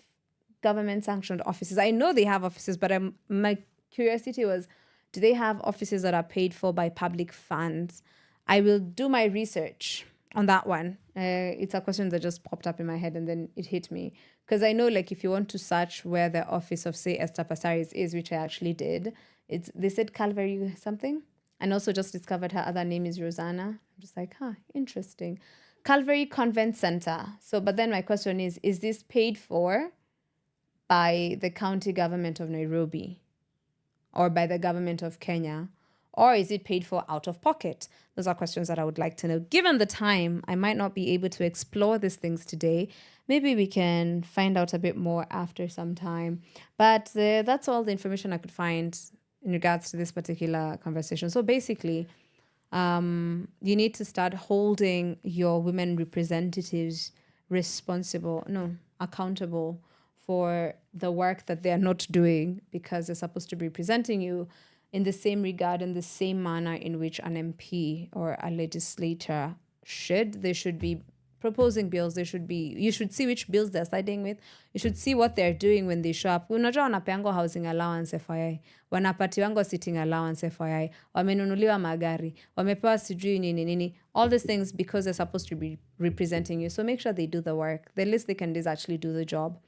government sanctioned offices. I know they have offices, but my curiosity was, do they have offices that are paid for by public funds? I will do my research on that one. It's a question that just popped up in my head and then it hit me. Because I know, like, if you want to search where the office of, say, Esther Passaris is, which I actually did, they said Calvary something. And also just discovered her other name is Rosanna. I'm just like, interesting. Calvary Convent Center. So, but then my question is this paid for by the county government of Nairobi or by the government of Kenya? Or is it paid for out of pocket? Those are questions that I would like to know. Given the time, I might not be able to explore these things today. Maybe we can find out a bit more after some time. But that's all the information I could find in regards to this particular conversation. So basically, you need to start holding your women representatives accountable for the work that they are not doing, because they're supposed to be representing you in the same regard, in the same manner in which an MP or a legislator should. They should be proposing bills. You should see which bills they're siding with. You should see what they're doing when they show up. Unajua wanapeango housing allowance FYI. Wanapatiwango sitting allowance FYI. Wamenunuliwa magari. Wamepewa sijui nini. All these things because they're supposed to be representing you. So make sure they do the work. The least they can do is actually do the job.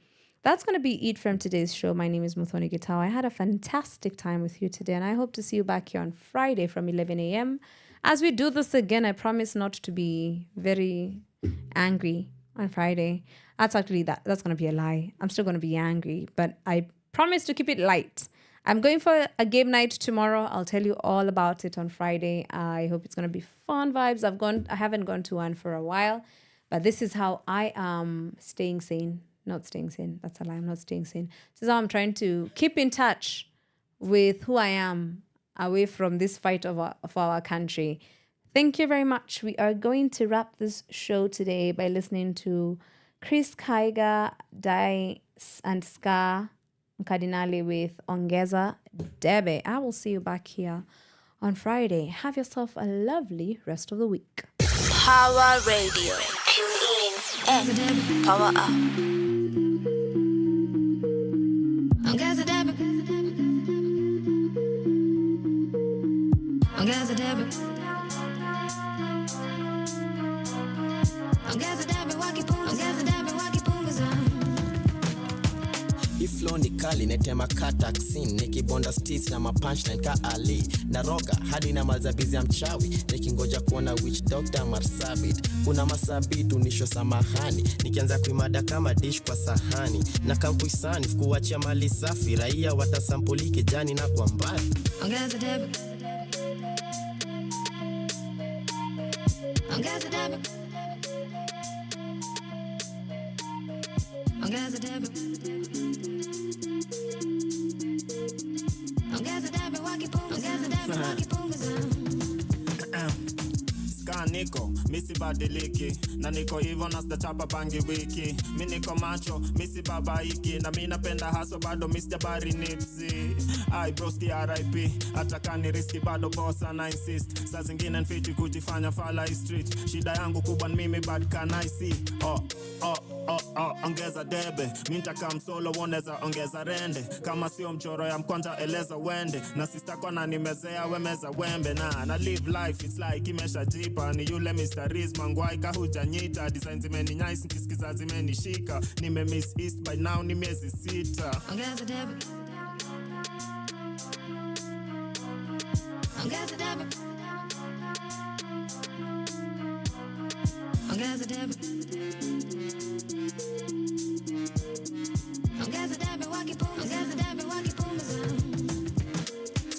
That's going to be it from today's show. My name is Muthoni Gitau. I had a fantastic time with you today, and I hope to see you back here on Friday from 11 a.m. As we do this again, I promise not to be very angry on Friday. That's going to be a lie. I'm still going to be angry, but I promise to keep it light. I'm going for a game night tomorrow. I'll tell you all about it on Friday. I hope it's going to be fun vibes. I haven't gone to one for a while, but this is how I am staying sane. Not staying sane. That's a lie. I'm not staying sane. This is how I'm trying to keep in touch with who I am away from this fight of our country. Thank you very much. We are going to wrap this show today by listening to Chris Kaiga, Dice, and Ska Cardinale with Ongeza Debe. I will see you back here on Friday. Have yourself a lovely rest of the week. Power Radio. Tune in and power up. Ongeza Debe. Ongeza Debe. Ongeza Debe wakipunguza. Flow ni kali netema kataxin nikibonda stis na mapunchline ka Ali naroga hadi na malzabizi ya mchawi nikingoja kuona witch doctor Marsabit kuna masabitu nisho samahani nikianza kuimada kama dish kwa sahani na kampuisani kuachia mali safi raia watasampuli kijani na kwa mbali. Ongeza Debe. Ongeza Debe. Ongeza Debe. niko misi badiliki na niko hivyo na sitachapa bangi wiki. Mi niko macho misi babaiki na mi napenda haso bado Mr. Barry Nipsey. Ai broski RIP hata kani riski bado bossa na insist. Saa zingine nfiti kujifanya fala street. Shida yangu kubwa ni mimi bad can I see. Ongeza debe minta kam solo woneza ongeza rende. Kama sio mchoro ya mkwanja eleza wende. Na sister kona nimezea wemeza wembe. Na live life it's like imesha jipa. Ni yule Mr. Riz mangwai kahuja nyita. Design zimeni nice nkisikiza zimeni shika. Nime miss east by now ni miezi 6. Ongeza debe Ongeza debe Ongeza debe Ongeza debe wakipunguza.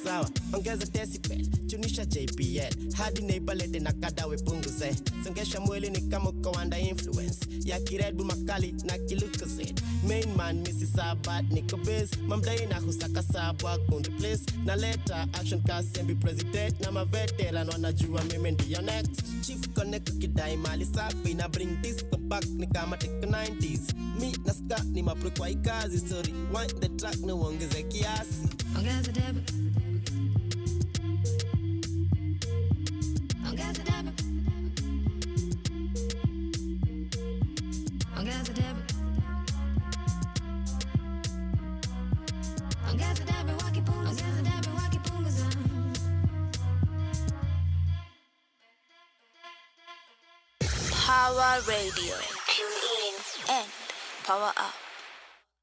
Sawa, ongeza decibel, chunisha JPL. Hadi neighborlede na kada wepunguze. Songesha mwili ni kama uko under influence ya kiredu makali na kilukazed. Main man misi sabat niko biz. Mamdai na husaka sabwa kundi place. Na leta action kasembi president. Na maveteran wanajua mimi ndiyo next. Chief connect kidai mali safi. Na bring disco back ni kama teko 90s. Mi na ska ni mapro kwa ikazi. Sorry, wind the track na uongeze kiasi. Ongeza debe Ongeza debe Ongeza debe Ongeza debe wakipunguza. Pawa Radio. Tune in and power up.